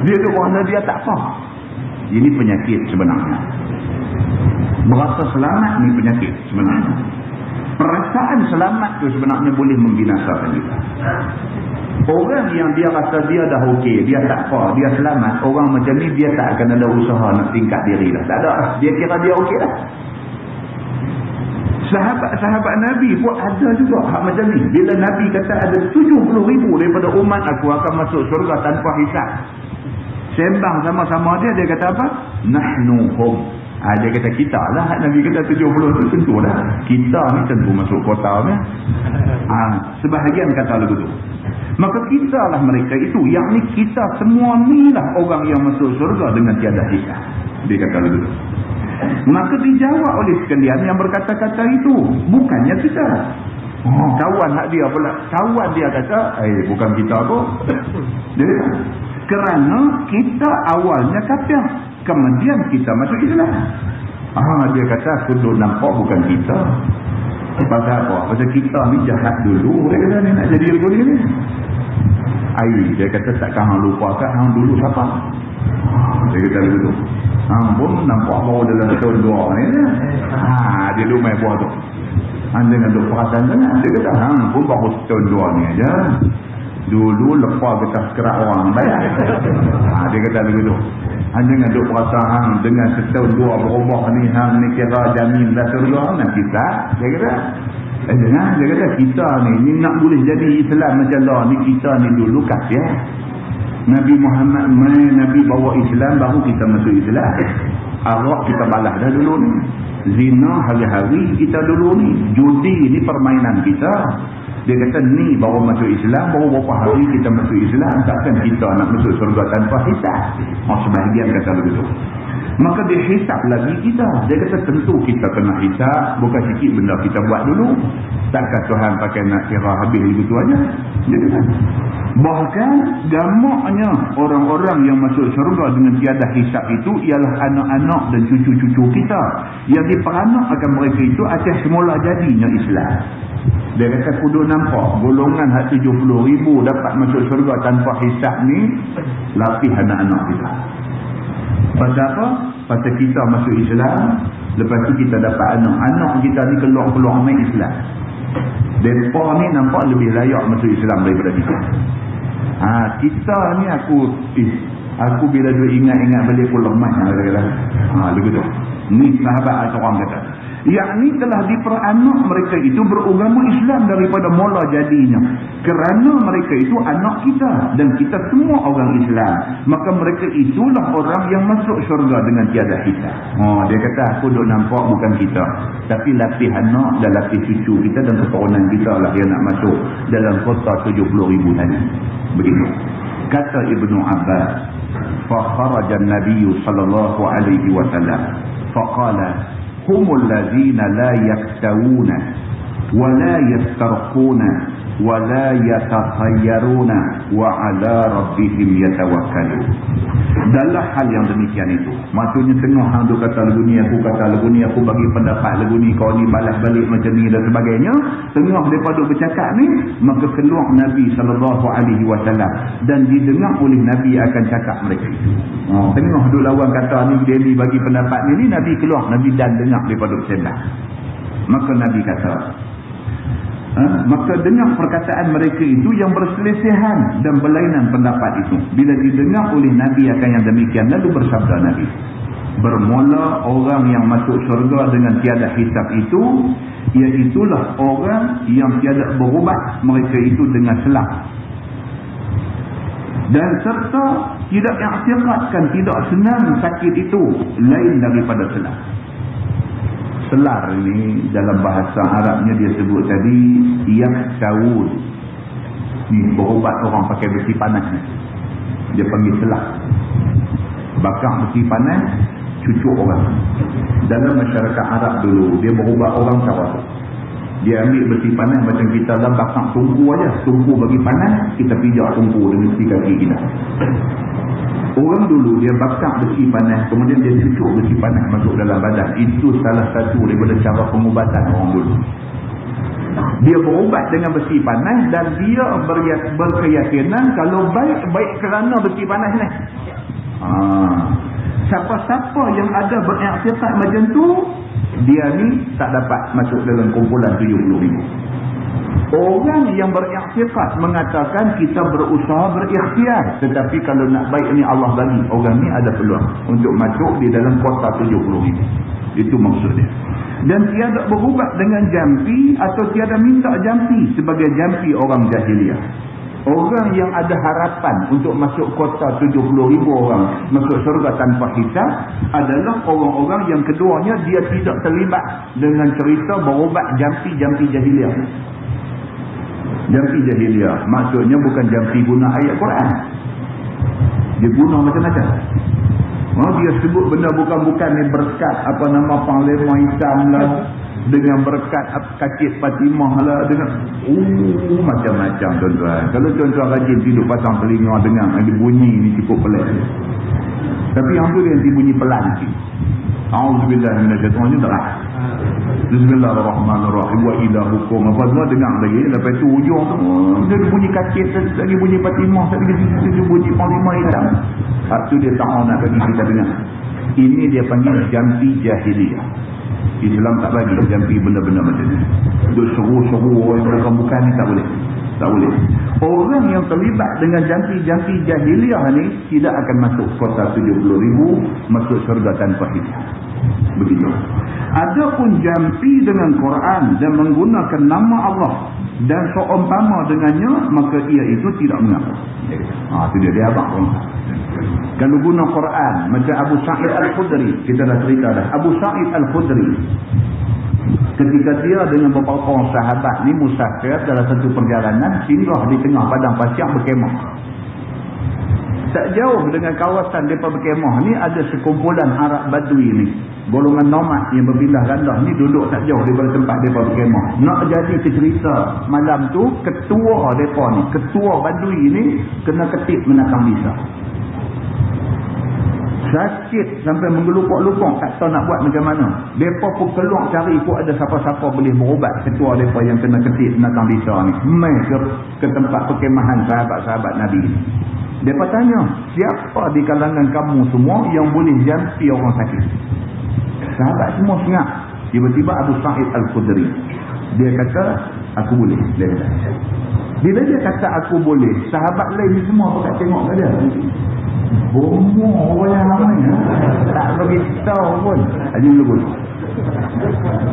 Dia tu berasa dia tak faham. Ini penyakit sebenarnya. Berasa selamat ni penyakit sebenarnya. Perasaan selamat tu sebenarnya boleh membinasakan kita. Orang yang dia rasa dia dah okey, dia tak apa, dia selamat, orang macam ni dia tak akan ada usaha nak tingkat diri dah. Tak ada. Dia kira dia okey dah. Sahabat-sahabat Nabi pun ada juga hak macam ni. Bila Nabi kata ada 70,000 daripada umat aku akan masuk syurga tanpa hisab. Sembang sama-sama dia kata apa? Nahnu hum. Dia kata kita lah. Nabi kata 70 tu tentu lah. Kita ni tentu masuk kota ni. Sebahagian kata lagu tu. Maka kita lah mereka itu. Yang ni kita semua ni lah orang yang masuk surga dengan tiada hisab. Dia kata lagu tu. Maka dijawab oleh sekalian yang berkata-kata itu. Bukannya kita. Kawan hak dia pula. Kawan dia kata, bukan kita pun. Kerana kita awalnya kafir. Kemudian kita masuk Islam. Dia kata aku duduk nampak bukan kita. Pasal apa? Pasal kita ni jahat dulu. Dia kata ni nak jadi ilmu ni. Dia kata takkan hang lupa kan hang dulu siapa? Dia kata begitu. Hang pun nampak baru dalam tahun 2 ni. Dia duduk main buah tu. Hang dengan duduk perasaan sana. Dia kata hang pun baru tahun 2 ni aja. Dulu lepas bekas kerak orang baik. Dia kata begitu. Hanya dengan duk perasaan dengan setahun 2 berubah ni hang ni kira jamin dah surga nak kita. Dia kata dia kata kita ni nak boleh jadi Islam macam lah ni, kita ni dulu kafir. Nabi Muhammad Nabi bawa Islam baru kita masuk Islam. Arak kita balas dah dulu ni. Zina hari-hari kita dulu ni. Judi ni permainan kita. Dia kata ni baru masuk Islam, baru beberapa hari kita masuk Islam, takkan kita nak masuk surga tanpa hisab. Sebahagian kata begitu. Maka dia hisab lagi kita. Dia kata tentu kita kena hisab, bukan sikit benda kita buat dulu. Takkan Tuhan pakai nak kira habis begitu aja. Dia kata. Bahkan gamaknya orang-orang yang masuk syurga dengan tiada hisab itu ialah anak-anak dan cucu-cucu kita. Yang diperanakkan mereka itu atas semula jadinya Islam. Dia kata kudu nampak golongan 70,000 dapat masuk syurga tanpa hisab ni latih anak-anak kita. Pasal apa? Pasal kita masuk Islam, lepas tu kita dapat anak kita ni keluar-keluar main Islam. Mereka ni nampak lebih layak masuk Islam daripada kita. Kita ni aku bila duk ingat-ingat balik aku lemas begitu. Ni sahabat seorang kata, yakni telah diperanak mereka itu beragama Islam daripada mula jadinya, kerana mereka itu anak kita dan kita semua orang Islam, maka mereka itulah orang yang masuk syurga dengan tiada hisab. Dia kata aku duk nampak bukan kita, tapi lapis anak dan lapis cucu kita dan keturunan kita lah yang nak masuk dalam kota 70,000 tadi. Begitu kata Ibnu Abbas. Fa kharaja an-nabiy sallallahu alaihi wasallam faqala humul ladzina la yaktawuna wa la yastarquna wa la yatathayyaruna wa ala rabbihim yatawakkalun. Dalam hal yang demikian itu, maksudnya tengah hang duk kata lagu ni, aku kata lagu ni, aku bagi pendapat lagu ni, kau ni balas balik macam ni dan sebagainya, tengah daripada bercakap ni, maka keluar Nabi SAW dan didengar oleh Nabi akan cakap mereka itu. Tengah duk lawan kata ni, dia ni bagi pendapat ni, Nabi keluar, Nabi dan dengar daripada bersembah. Maka Nabi kata, maka dengar perkataan mereka itu yang berselisihan dan berlainan pendapat itu. Bila didengar oleh Nabi akan yang demikian, lalu bersabda Nabi, bermula orang yang masuk syurga dengan tiada hisab itu, iaitulah orang yang tiada berubat mereka itu dengan selang, dan serta tidak i'tiqadkan tidak senang sakit itu lain daripada selang. Selar ini dalam bahasa Arabnya dia sebut tadi yaktawun. Ni berubat orang pakai besi panas ni, dia panggil selar. Bakar besi panas, cucuk orang. Dalam masyarakat Arab dulu, dia berubat orang cara tu. Dia ambil besi panas macam kita lah, bakar tungku aja. Tungku bagi panas, kita pijak tungku dengan besi kaki kita. Orang dulu dia bakar besi panas, kemudian dia cucuk besi panas masuk dalam badan. Itu salah satu daripada cara pengubatan orang dulu. Dia berubat dengan besi panas dan dia berkeyakinan kalau baik kerana besi panas ni. Siapa-siapa yang ada beriktikad macam tu, dia ni tak dapat masuk dalam kumpulan 70,000. Orang yang beriktikad mengatakan kita berusaha berikhtiar, tetapi kalau nak baik ni Allah bagi, orang ni ada peluang untuk masuk di dalam kota 70,000. Itu maksudnya. Dan tiada berubat dengan jampi atau tiada minta jampi sebagai jampi orang jahiliah. Orang yang ada harapan untuk masuk kota 70,000 orang masuk syurga tanpa hisab adalah orang-orang yang keduanya dia tidak terlibat dengan cerita berubat jampi-jampi jahiliah. Jampi jahiliah maksudnya bukan jampi guna ayat Quran. Dia guna macam-macam. Dia sebut benda bukan-bukan ni berkat apa nama panglima hitam lah, dengan berkat kacik Fatimah lah, dengan macam-macam tuan-tuan. Kalau tuan-tuan rajin tidur pasang telinga dengar ada bunyi ni cukup pelik. Tapi yang tu dia nanti bunyi pelan sikit. A'udzubillah minasyaitanir rajim. Bismillahirrahmanirrahim. Wa ilahukum. Apa semua dengar lagi. Lepas tu hujung tu dia bunyi kacik, lagi bunyi Fatimah, lagi bunyi panglima hitam. Tu dia tak nak bagi kita dengar. Ini dia panggil jampi jahiliyah. Islam tak bagi jampi benda-benda macam ni. Duk seru-seru yang bukan ni tak boleh. Tak boleh. Orang yang terlibat dengan jampi-jampi jahiliyah ni tidak akan masuk kota 70,000, masuk syurga tanpa hisab. Begitu. Adapun jampi dengan Quran dan menggunakan nama Allah dan seumpama dengannya, maka ia itu tidak mengapa. Itu dia abang pun. Kalau guna Quran macam Abu Sa'id Al-Khudri, kita dah cerita dah. Abu Sa'id Al-Khudri ketika dia dengan beberapa orang sahabat ni musafir dalam satu perjalanan, singgah di tengah padang pasir berkemah. Tak jauh dengan kawasan mereka berkemah ni ada sekumpulan Arab Badui ni, golongan nomad yang berpindah randah ni, duduk tak jauh daripada tempat mereka berkemah. Nak jadi cerita malam tu, ketua mereka ni, ketua Badui ni kena ketip menakang bisa. Sakit sampai menggelupuk-lupuk, tak tahu nak buat macam mana. Mereka pun keluar cari pun ada siapa-siapa boleh berubat ketua mereka yang kena ketip menakang bisa ni. Mai ke tempat perkemahan sahabat-sahabat Nabi. Mereka tanya, siapa di kalangan kamu semua yang boleh jampi orang sakit? Sahabat semua senyap. Tiba-tiba Abu Sa'id Al-Khudri, dia kata, aku boleh. Dia kata, Bila dia kata aku boleh, sahabat lain ni semua apa kat tengok kat dia? Bomoh orang yang ramai. Tak bagi tahu pun. Haji Lubul.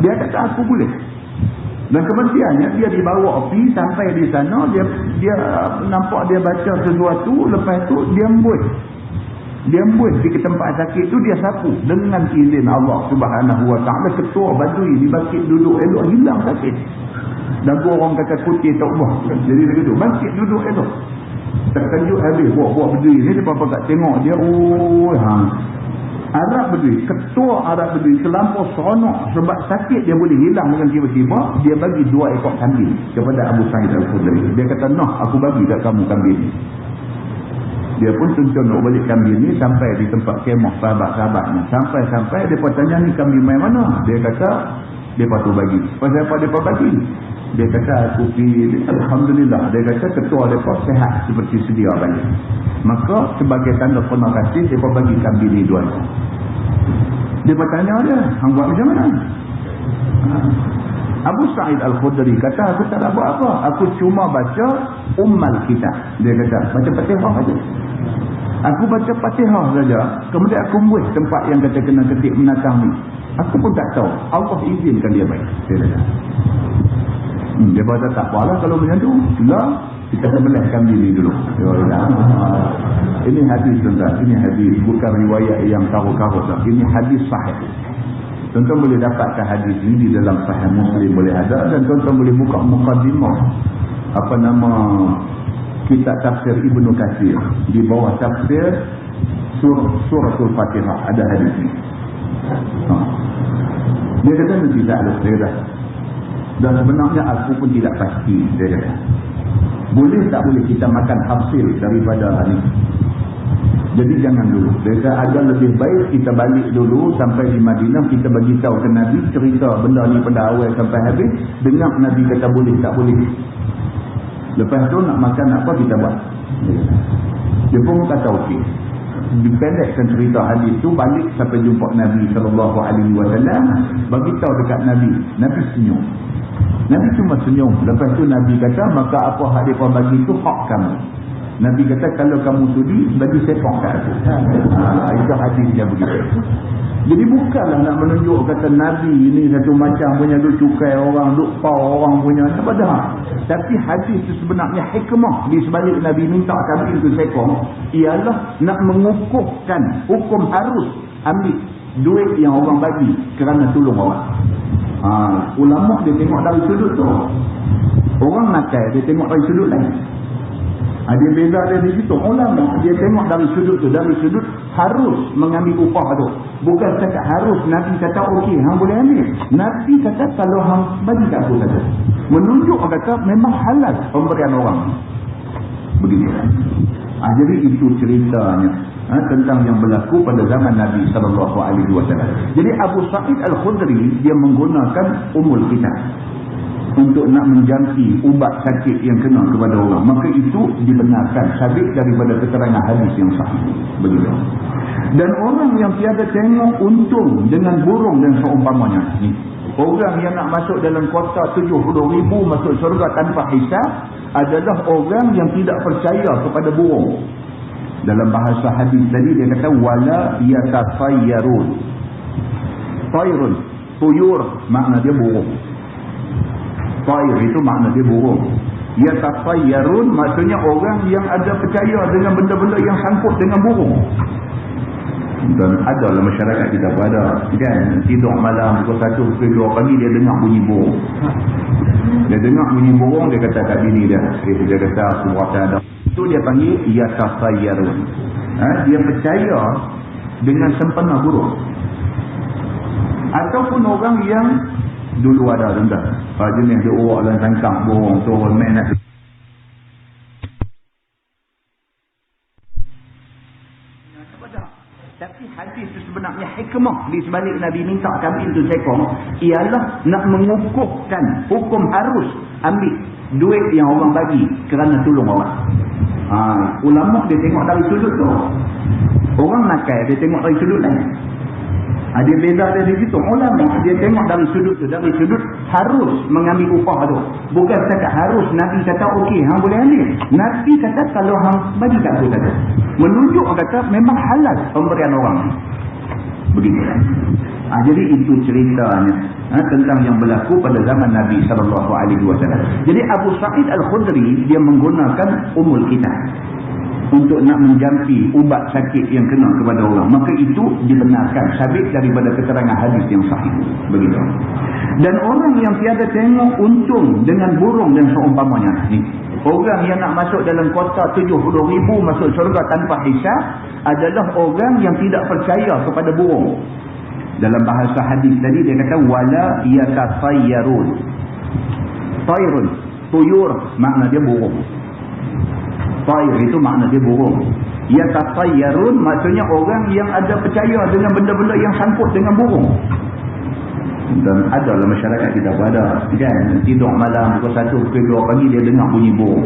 Dia kata aku boleh. Dan kemudiannya dia dibawa pergi sampai di sana, dia nampak dia baca sesuatu, lepas tu dia embus. Dia embus di tempat sakit tu, dia sapu dengan izin Allah Subhanahu Wa Taala. Ketua Badui dibangkit duduk elok, hilang sakit. Dan orang kata putih tak ubah. Jadi begitu, bangkit duduk elok. Terkejut habis buat berdiri ni, dia apa kat tengok dia, Arab berdiri, ketua Arab berdiri terlampau seronok sebab sakit dia boleh hilang dengan tiba-tiba. Dia bagi 2 ekor kambing kepada Abu Sa'id Al-Khudri. Dia kata, "Noh, aku bagi kat kamu kambing ni." Dia pun tuntun nak balik kambing ni sampai di tempat kemah sahabat-sahabatnya. Sampai-sampai dia pun tanya, "Ni kambing main mana?" Dia kata, "Dia patut bagi." Pasal apa dia bagi? Dia kata, "Aku pergi, Alhamdulillah." Dia kata ketua dia pun sehat seperti sedia balik. Maka sebagai tanda terima kasih, dia pun bagi kambing ni 2 ekor. Dia bertanya dia, "Hang buat macam mana?" Abu Sa'id Al-Khudri kata, "Aku tak nak buat apa. Aku cuma baca Ummul Kitab." Dia kata, baca Fatihah saja. Aku baca Fatihah saja. Kemudian aku buat tempat yang kata kena ketik menatang ni. Aku pun tak tahu. Allah izinkan dia baik. Dia kata. Dia kata, "Tak apalah kalau macam tu. Lah, kita sembelih kambing ni dulu." Ini hadis tuan-tuan. Ini hadis. Bukan riwayat yang karut-karut. Ini hadis sahih. Tuan-tuan boleh dapatkan hadis ini di dalam Sahih Muslim boleh ada. Dan tuan-tuan boleh buka muqaddimah. Apa nama kitab tafsir Ibnu Katsir. Di bawah tafsir Suratul Fatihah. Ada hadis ini. Dia kata nanti tak ada. Dia kata. Dan sebenarnya aku pun tidak pasti. Dia kata. Boleh tak boleh kita makan hasil daripada ni? Jadi jangan dulu. Dia kata agak lebih baik kita balik dulu sampai di Madinah, kita bagi tahu ke Nabi, cerita benda ni pada awal sampai habis. Dengar Nabi kata boleh tak boleh. Lepas tu nak makan apa kita buat. Dia pun kata okey. Dipendekkan cerita hadis tu, balik sampai jumpa Nabi SAW, bagi tahu dekat Nabi. Nabi senyum. Nabi cuma senyum. Lepas tu Nabi kata, maka apa hak mereka bagi tu hak kamu. Nabi kata, kalau kamu sudi, bagi sepak kat aku. Itu hadis dia begitu. Jadi bukanlah nak menunjuk kata Nabi ini satu macam punya duk cukai orang, duk pau orang punya. Tak pada. Tapi hadis itu sebenarnya hikmah di sebalik Nabi minta kambing itu seekor, ialah nak mengukuhkan hukum harus ambil duit yang orang bagi kerana tolong orang. Ulama dia tengok dari sudut tu. Orang nakal dia tengok dari sudut lain. Dia beza dia di situ. Ulama dia tengok dari sudut tu, dari sudut harus mengambil upah tu. Bukan cakap harus. Nabi kata okey, hang boleh ambil. Nabi kata kalau hang bagi kat aku saja. Menunjuk kata memang halal pemberian orang. Begitu. Jadi itu ceritanya tentang yang berlaku pada zaman Nabi SAW. Jadi Abu Sa'id Al-Khudri dia menggunakan Ummul Kitab untuk nak menjangki ubat sakit yang kena kepada orang. Maka itu dibenarkan sabit daripada keterangan hadis yang sahih. Begitu. Dan orang yang tiada tengok untung dengan burung dan seumpamanya. Orang yang nak masuk dalam kuota 70,000 masuk syurga tanpa hisab adalah orang yang tidak percaya kepada burung. Dalam bahasa hadis tadi dia kata wala yatasayyarun. Tayrun, tuyur makna dia burung. Tayr itu makna dia burung. Yatasayyarun maksudnya orang yang ada percaya dengan benda-benda yang sangkut dengan burung. Dan ada dalam masyarakat kita pada kan tidur malam pukul 1 pukul 2 pagi dia dengar bunyi burung. Dia dengar bunyi burung, dia kata kat bini dia. Dia kata aku rasa ada. Itu dia panggil yatasayyarun. Dia percaya dengan sempena burung. Ataupun orang yang dulu ada tuan-tuan. Jenis dia uak dalam tangkap burung turun main nak. Tapi hadis itu sebenarnya hikmah di sebalik Nabi minta kambing itu seekor ialah nak mengukuhkan hukum harus ambil duit yang orang bagi kerana tolong orang. Ulama dia tengok dari sudut tu. Orang nakal dia tengok dari sudut lain. Dia beza dari situ. Ulama dia tengok dari sudut tu, dari sudut harus mengambil upah tu. Bukan cakap harus Nabi kata okey hang boleh ambil. Nabi kata kalau hang bagi kat aku kata. Menunjuk kata memang halal pemberian orang. Begitu. Jadi itu ceritanya tentang yang berlaku pada zaman Nabi SAW. Jadi Abu Sa'id Al-Khudri dia menggunakan umul kita untuk nak menjampi ubat sakit yang kena kepada orang. Maka itu dibenarkan sabit daripada keterangan hadis yang sahih. Begitu. Dan orang yang tiada tengok untung dengan burung dan seumpamanya ni. Orang yang nak masuk dalam kota 70,000 masuk syurga tanpa hisab adalah orang yang tidak percaya kepada burung. Dalam bahasa hadis tadi dia kata wala yatasayyarun. Tayrun, tuyur makna dia burung. Tayr itu makna dia burung. Yatasayyarun maksudnya orang yang ada percaya dengan benda-benda yang sangkut dengan burung. Dan ada dalam masyarakat kita ada kan, tidur malam pukul 1 pukul 2 pagi dia dengar bunyi burung.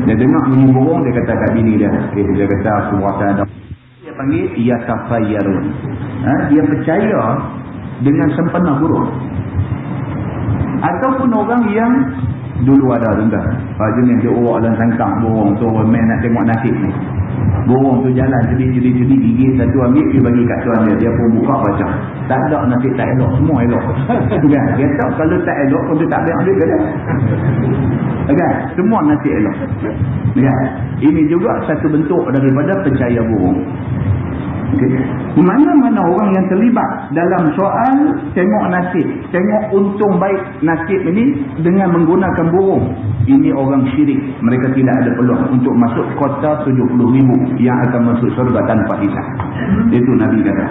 Dia dengar bunyi burung dia kata kat bini dia. Dia kata aku rasa ada. Dia panggil yatasayyarun. Dia percaya dengan sempena burung. Ataupun orang yang dulu ada tuan-tuan. Jenis dia urak dan sangkang burung tu main nak tengok nasib ni. Burung tu jalan jadi gigi satu ambil dia bagi kat tuan dia. Dia pun buka baca. Tak ada nasib tak elok. Semua elok. Kan? Dia tahu kalau tak elok pun dia tak boleh ambil ke dia. Kan? Semua nasib elok. Kan? Ini juga satu bentuk daripada percaya burung. Okay. Mana-mana orang yang terlibat dalam soal tengok nasib, tengok untung baik nasib ini dengan menggunakan burung, ini orang syirik. Mereka tidak ada peluang untuk masuk kota 70,000 yang akan masuk syurga tanpa hisab. Itu Nabi kata.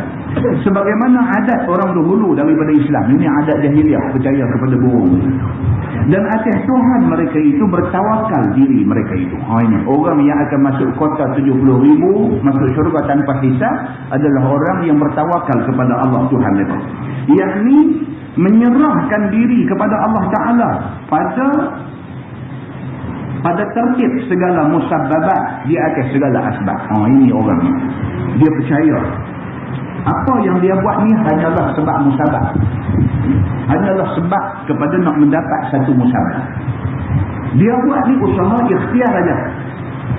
Sebagaimana adat orang dahulu daripada Islam, ini adat jahiliah percaya kepada burung. Dan atas Tuhan mereka itu bertawakal diri mereka itu. Ini orang yang akan masuk kota 70,000 masuk syurga tanpa hisab adalah orang yang bertawakal kepada Allah Tuhan mereka. Yakni menyerahkan diri kepada Allah Ta'ala pada tertib segala musabbabat di atas segala asbab. Ini orang ni. Dia percaya apa yang dia buat ni hanyalah sebab musabab. Hanyalah sebab kepada nak mendapat satu musabab. Dia buat ni usaha ikhtiar saja.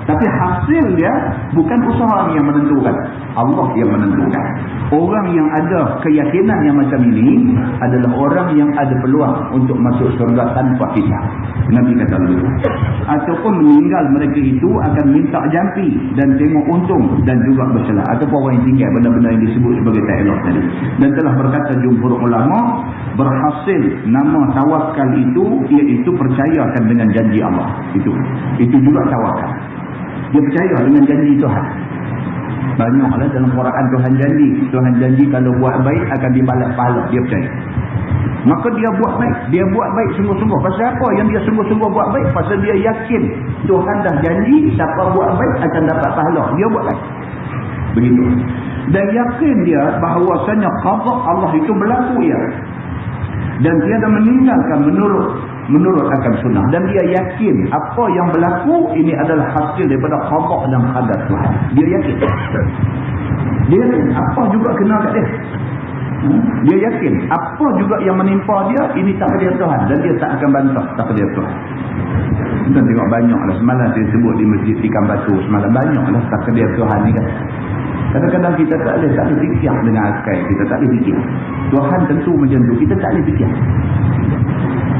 Tapi hasil dia bukan usaha yang menentukan. Allah yang menentukan. Orang yang ada keyakinan yang macam ini adalah orang yang ada peluang untuk masuk syurga tanpa hisab. Nabi kata begitu. Ataupun meninggal mereka itu akan minta jampi dan tengok untung dan juga bersalah. Ataupun orang yang tinggal benda-benda yang disebut sebagai tak elok tadi. Dan telah berkata jumhur ulama, berhasil nama tawakal itu iaitu percayakan dengan janji Allah. Itu juga tawakal. Dia percaya dengan janji Tuhan. Banyaklah dalam Quran Tuhan janji kalau buat baik akan dibalas pahala. Dia percaya. Maka dia buat baik sungguh-sungguh. Pasal apa yang dia sungguh-sungguh buat baik? Pasal dia yakin Tuhan dah janji siapa buat baik akan dapat pahala. Dia buat baik. Begitu. Dan yakin dia bahawasanya qada Allah itu berlaku ya. Dan tiada meninggalkan menurut akan sunnah. Dan dia yakin apa yang berlaku ini adalah hasil daripada qada dan qadar Tuhan. Dia yakin. Dia yakin apa juga kena kat dia. Dia yakin apa juga yang menimpa dia ini takdir Tuhan. Dan dia tak akan bantah takdir Tuhan. Kita tengok banyaklah. Semalam saya sebut di Masjid Ikan Batu. Semalam banyaklah takdir Tuhan ni kan. Kadang-kadang kita tak boleh fikir dengan akal. Kita tak boleh fikir. Tuhan tentu macam tu. Kita tak boleh fikir.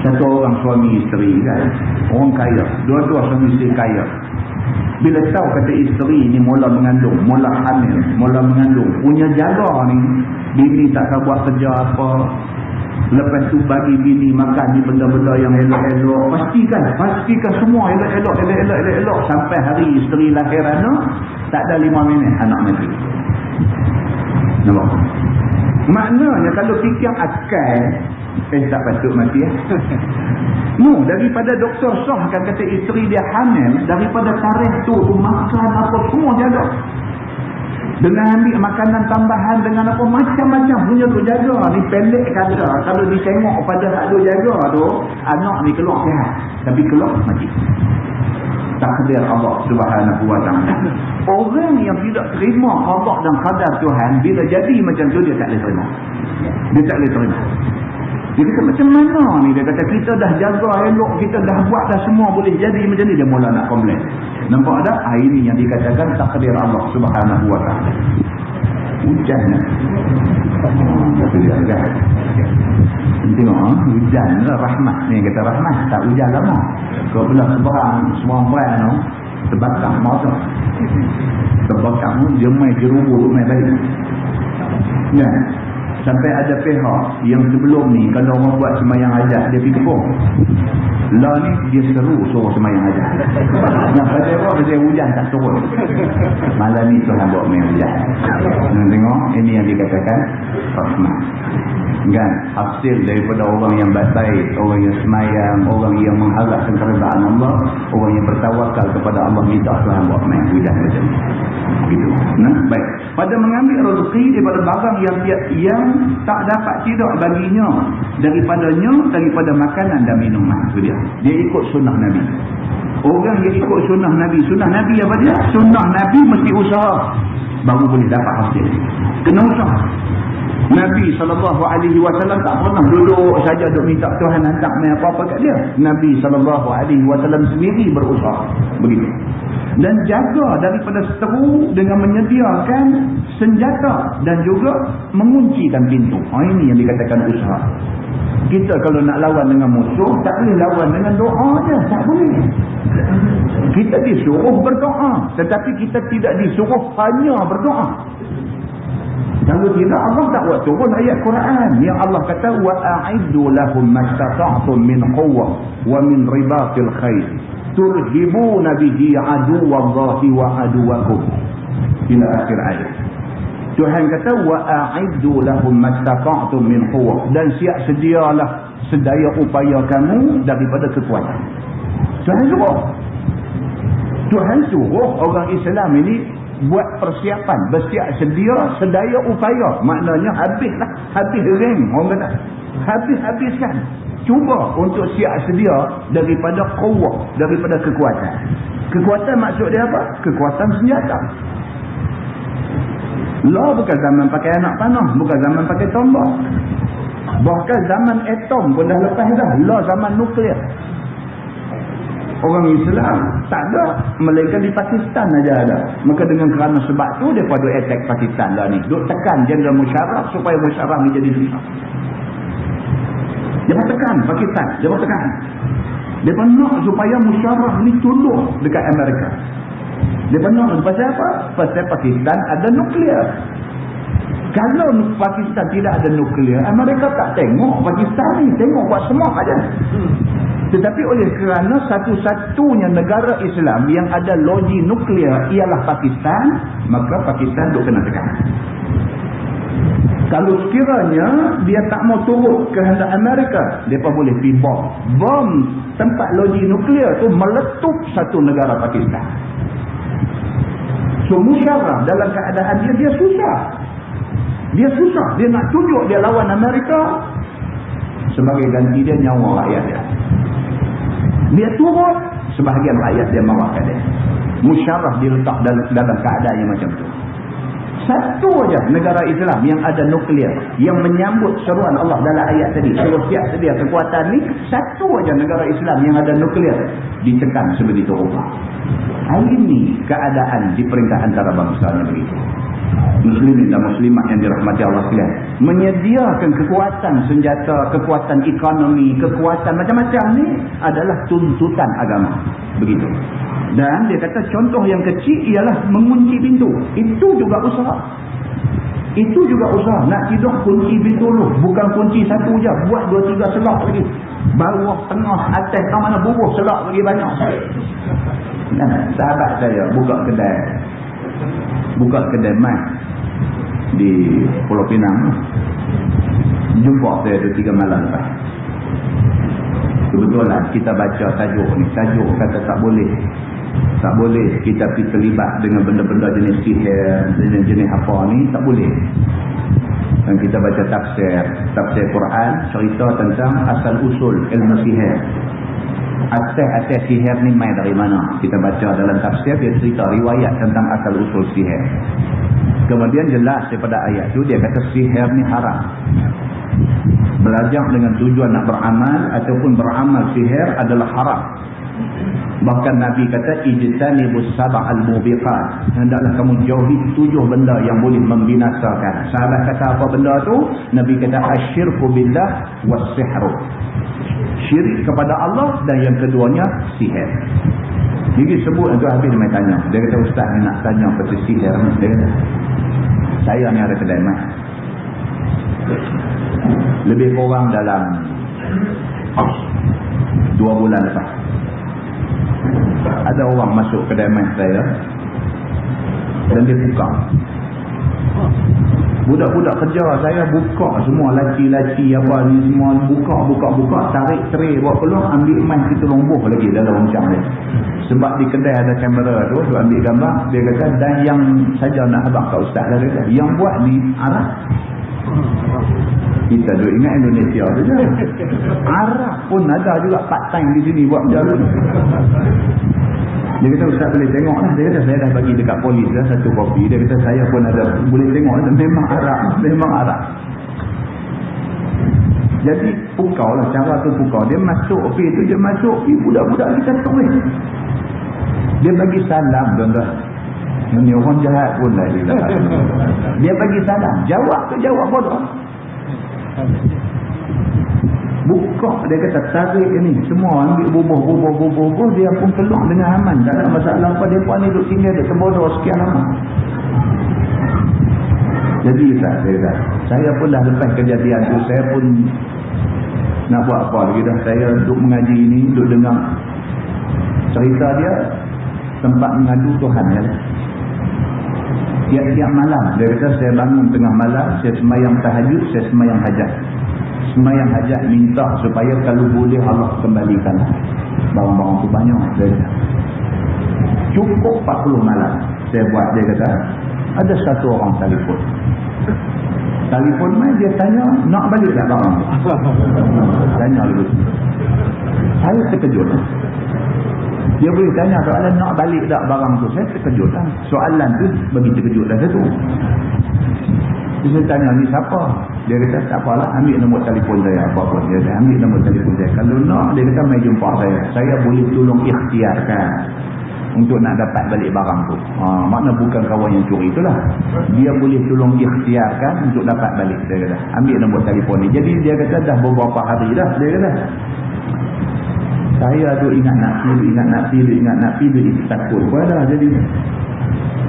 Satu orang suami isteri kan. Orang kaya. Dua-dua suami isteri kaya. Bila tahu kata isteri ni mula mengandung. Mula hamil. Mula mengandung. Punya jaga ni. Bini tak tahu buat kerja apa. Lepas tu bagi bini makan ni benda-benda yang elok-elok. Pastikan semua elok-elok. Sampai hari isteri lahir anak. Tak ada 5 minit anak mati. Nampak? Maknanya kalau fikir akal, tak patut mati ya. No, daripada doktor sahkan kata isteri dia hamil, daripada tarikh tu makan apa semua jaga. Dengan ambil makanan tambahan dengan apa macam-macam punya tu jaga. Ni pendek kata kalau ditengok pada hak tu jaga tu, anak ni keluar sihat. Tapi keluar mati. Takdir Allah Subhanahu wa ta'ala. Orang yang tidak terima qada dan qadar Tuhan, bila jadi macam tu dia tak boleh terima. Dia tak boleh terima. Dia kata macam mana ni? Dia kata kita dah jaga elok, kita dah buat dah semua boleh jadi macam ni. Dia mula nak komplain. Nampak tak? Ini yang dikatakan takdir Allah Subhanahu wa ta'ala. Hujan lah. Kata dia kan. Tengok hujan lah rahmat. Ni kata rahmat. Tak hujan lama. Kau belah seberang tu. Terbakar mata. Terbakar tu dia main jerubu main balik. Ya. Sampai ada pihak yang sebelum ni kalau orang buat sembahyang hajat dia pergi kebun. Lah ni dia seru suruh sembahyang hajat. Nah, pasal apa? Pasal hujan tak turun. Malam ni Tuhan buat main hujan. Tengok ini yang dikatakan rahmat. Kan? Hasil daripada orang yang baik, orang yang semayang, orang yang mengharapkan keridaan Allah, orang yang bertawakal kepada Allah, minta Tuhan buat main hujan macam ni. Begitu. Nah, baik. Pada mengambil rezeki daripada barang yang tak dapat tidak baginya daripada makanan dan minuman. Itu dia. Dia ikut sunnah Nabi. Orang yang ikut sunnah Nabi. Sunnah Nabi apa dia? Sunnah Nabi mesti usaha baru boleh dapat hasil. Kena usaha. Nabi SAW tak pernah duduk saja duk minta Tuhan hantar apa-apa kat dia. Nabi SAW sendiri berusaha. Begitu. Dan jaga daripada seteru dengan menyediakan senjata dan juga menguncikan pintu. Ini yang dikatakan usaha. Kita kalau nak lawan dengan musuh, tak boleh lawan dengan doa je. Tak boleh. Kita disuruh berdoa. Tetapi kita tidak disuruh hanya berdoa. Kalau tidak, Allah tak buat turun ayat Quran. Yang Allah kata, وَأَعِدُّ لَهُمْ مَسْتَطَعْتُمْ مِنْ قُوَّةٍ وَمِنْ رِبَاطِ الْخَيْلِ تُرْهِبُونَ بِهِ عَدُوَّ اللَّهِ وَعَدُوَّكُمْ. Ila akhir ayat. Tuhan kata, وَأَعِدُّ لَهُمْ مَسْتَطَعْتُمْ مِنْ قُوَّةٍ. Dan siap sedialah sedaya upaya kamu daripada kekuatan. Tuhan suruh orang Islam ini buat persiapan, bersiap sedia sedaya upaya. Maknanya habis reng, orang kata habiskan. Cuba untuk siap sedia daripada quwwah, daripada kekuatan. Kekuatan maksud dia apa? Kekuatan senjata. Lah bukan zaman pakai anak panah, bukan zaman pakai tombak. Bahkan zaman atom pun dah lepas dah. Lah zaman nuklear. Orang Islam tak ada, melainkan di Pakistan aja ada. Maka dengan kerana sebab tu dia pada attack Pakistan lah ni. Duk tekan Jeneral Musharraf supaya Musharraf ni jadi susah. Dia tekan Pakistan, dia tekan. Dia nak supaya Musharraf ni tunduk dekat Amerika. Dia nak pasal apa? Pasal Pakistan ada nuklear. Kalau Pakistan tidak ada nuklear, Amerika tak tengok Pakistan ni, tengok buat semua aja. Tetapi oleh kerana satu-satunya negara Islam yang ada loji nuklear ialah Pakistan, maka Pakistan duk kena tekan. Kalau sekiranya dia tak mau turut kehendak Amerika, mereka boleh pergi bom. Bom tempat loji nuklear tu meletup satu negara Pakistan. So Musharraf dalam keadaan dia susah. Dia susah. Dia nak tunjuk dia lawan Amerika, sebagai ganti dia nyawa rakyat dia. Dia turut, sebahagian rakyat dia marahkan dia. Musharraf diletak dalam keadaan yang macam tu. Satu aja negara Islam yang ada nuklear, yang menyambut seruan Allah dalam ayat tadi, suruh siap sedia kekuatan ni, satu aja negara Islam yang ada nuklear ditekan sebegitu rupa. Ini keadaan di peringkat antara bangsanya begitu. Muslimin dan muslimat yang dirahmati Allah sekalian, menyediakan kekuatan senjata, kekuatan ekonomi, kekuatan macam-macam ni adalah tuntutan agama. Begitu. Dan dia kata contoh yang kecil ialah mengunci pintu. Itu juga usaha. Itu juga usaha. Nak tidur kunci pintu dulu. Bukan kunci satu je. Buat 2-3 selak lagi. Bawah, tengah, atas, ke mana bubuh selak lagi banyak. Nah, sahabat saya buka kedai mas di Pulau Pinang. Jumpa saya 2-3 malam lepas. Kebetulan kita baca tajuk ni. Tajuk kata tak boleh kita pergi terlibat dengan benda-benda jenis sihir, jenis apa ni, tak boleh. Dan kita baca tafsir Quran, cerita tentang asal usul ilmu sihir. Asal sihir ni main dari mana? Kita baca dalam tafsir, dia cerita riwayat tentang asal usul sihir. Kemudian jelas daripada ayat tu dia kata sihir ni haram. belajar dengan tujuan nak beramal ataupun beramal sihir adalah haram. Bahkan Nabi kata ijtanibus sab'al mubiqat, hendaklah kamu jauhi 7 benda yang boleh membinasakan. Sahabat kata apa benda tu? Nabi kata asyirku billah was-sihru, syirik kepada Allah, dan yang keduanya sihir. Jadi sebut tu habis dia tanya. Dia kata ustaz ni nak tanya pasal sihir ni. Dia kata saya ni ada kedai mas. Lebih kurang dalam 2 bulan lepas ada orang masuk kedai mas saya dan dia buka. Budak-budak kerja saya buka semua, laci-laci apa ni semua buka, tarik tray bawa keluar, ambil emas kita lomboh lagi dalam macam ni. Sebab di kedai ada kamera tu, dia ambil gambar, dia kata dan yang saja nak habaq kat ustaz lah, dia kata yang buat di Arab. Kita duk ingat Indonesia tu je. Arab pun ada juga part time di sini buat macam tu. Dia kata ustaz boleh tengok lah. Dia kata saya dah bagi dekat polis dah 1 kopi. Dia kata saya pun ada boleh tengok lah. Memang Arab. Memang Arab. Jadi pukau lah. Cara tu pukau. Dia masuk pergi tu. Dia masuk pergi budak-budak kita tulis. Dia bagi salam tuan-tuan. Ini orang jahat pun lah dia. Dia bagi salam. Jawab tu jawab bodoh. Buka, dia kata tarik ni semua, ambil bubuh, dia pun keluar dengan aman, tak ada masalah apa. Dia pun ni duduk tinggal dia terbodoh sekian lama. Jadi saya pun dah lepas kejadian tu, saya pun nak buat apa lagi dah. Saya duduk mengaji ni, duduk dengar cerita dia, tempat mengadu Tuhan ya. Tiap-tiap malam dia kata saya bangun tengah malam, saya sembahyang tahajud, saya sembahyang hajat. Sembahyang hajat minta supaya kalau boleh Allah kembalikan barang-barang tu banyak. Dia kata cukup 40 malam saya buat. Dia kata ada satu orang telefon mai, dia tanya nak balik tak barang. Tanya dulu. Saya terkejut. Dia boleh tanya soalan nak balik tak barang tu. Saya terkejut lah. Soalan tu bagi terkejut dah satu. Saya tanya ni siapa? Dia kata tak apalah, ambil nombor telefon saya apa pun. Dia kata ambil nombor telefon saya. Kalau nak, dia kata mai jumpa saya. Saya boleh tolong ikhtiarkan untuk nak dapat balik barang tu. Makna bukan kawan yang curi itulah. Dia boleh tolong ikhtiarkan untuk dapat balik. Dia kata ambil nombor telefon ni. Jadi dia kata dah beberapa hari dah. Dia kata saya tu ingat nak pergi takut pada. Jadi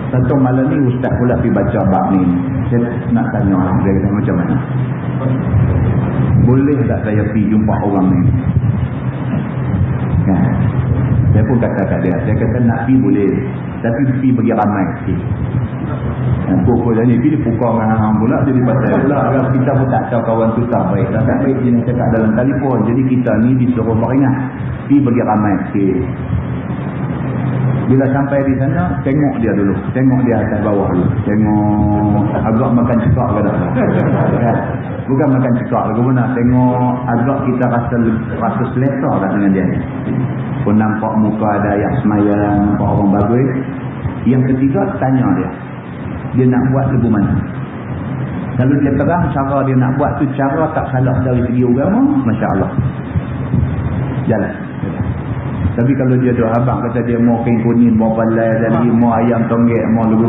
satu malam ni ustaz pula pergi baca bab ni. Saya nak tanya dia kata macam mana, boleh tak saya pergi jumpa orang ni kan? Saya pun kata kat dia, saya kata nak pergi boleh, tapi pergi bagi ramai sikit. Pokok ni pergi pukau dengan hang pula, jadi pasal pula kita pun tak tahu kawan tu tak baik. Tak baik jenis cakap dalam telefon. Jadi kita ni disuruh beringat pergi bagi ramai sikit. Bila sampai di sana, tengok dia dulu. Tengok dia atas bawah dulu. Tengok agak makan cekak ke tak? Bukan makan cekak ke mana. Tengok agak kita rasa selesa tak dengan dia. Pun nampak muka ada yang semayang, nampak orang bagus. Yang ketiga, tanya dia. Dia nak buat lagu mana? Kalau dia terang cara dia nak buat tu, cara tak salah dari segi agama, Masya Allah. Jalan. Tapi kalau dia tu abang kata dia mau kain kuning, mau palai tadi, mau ayam tonggek, mau lagu.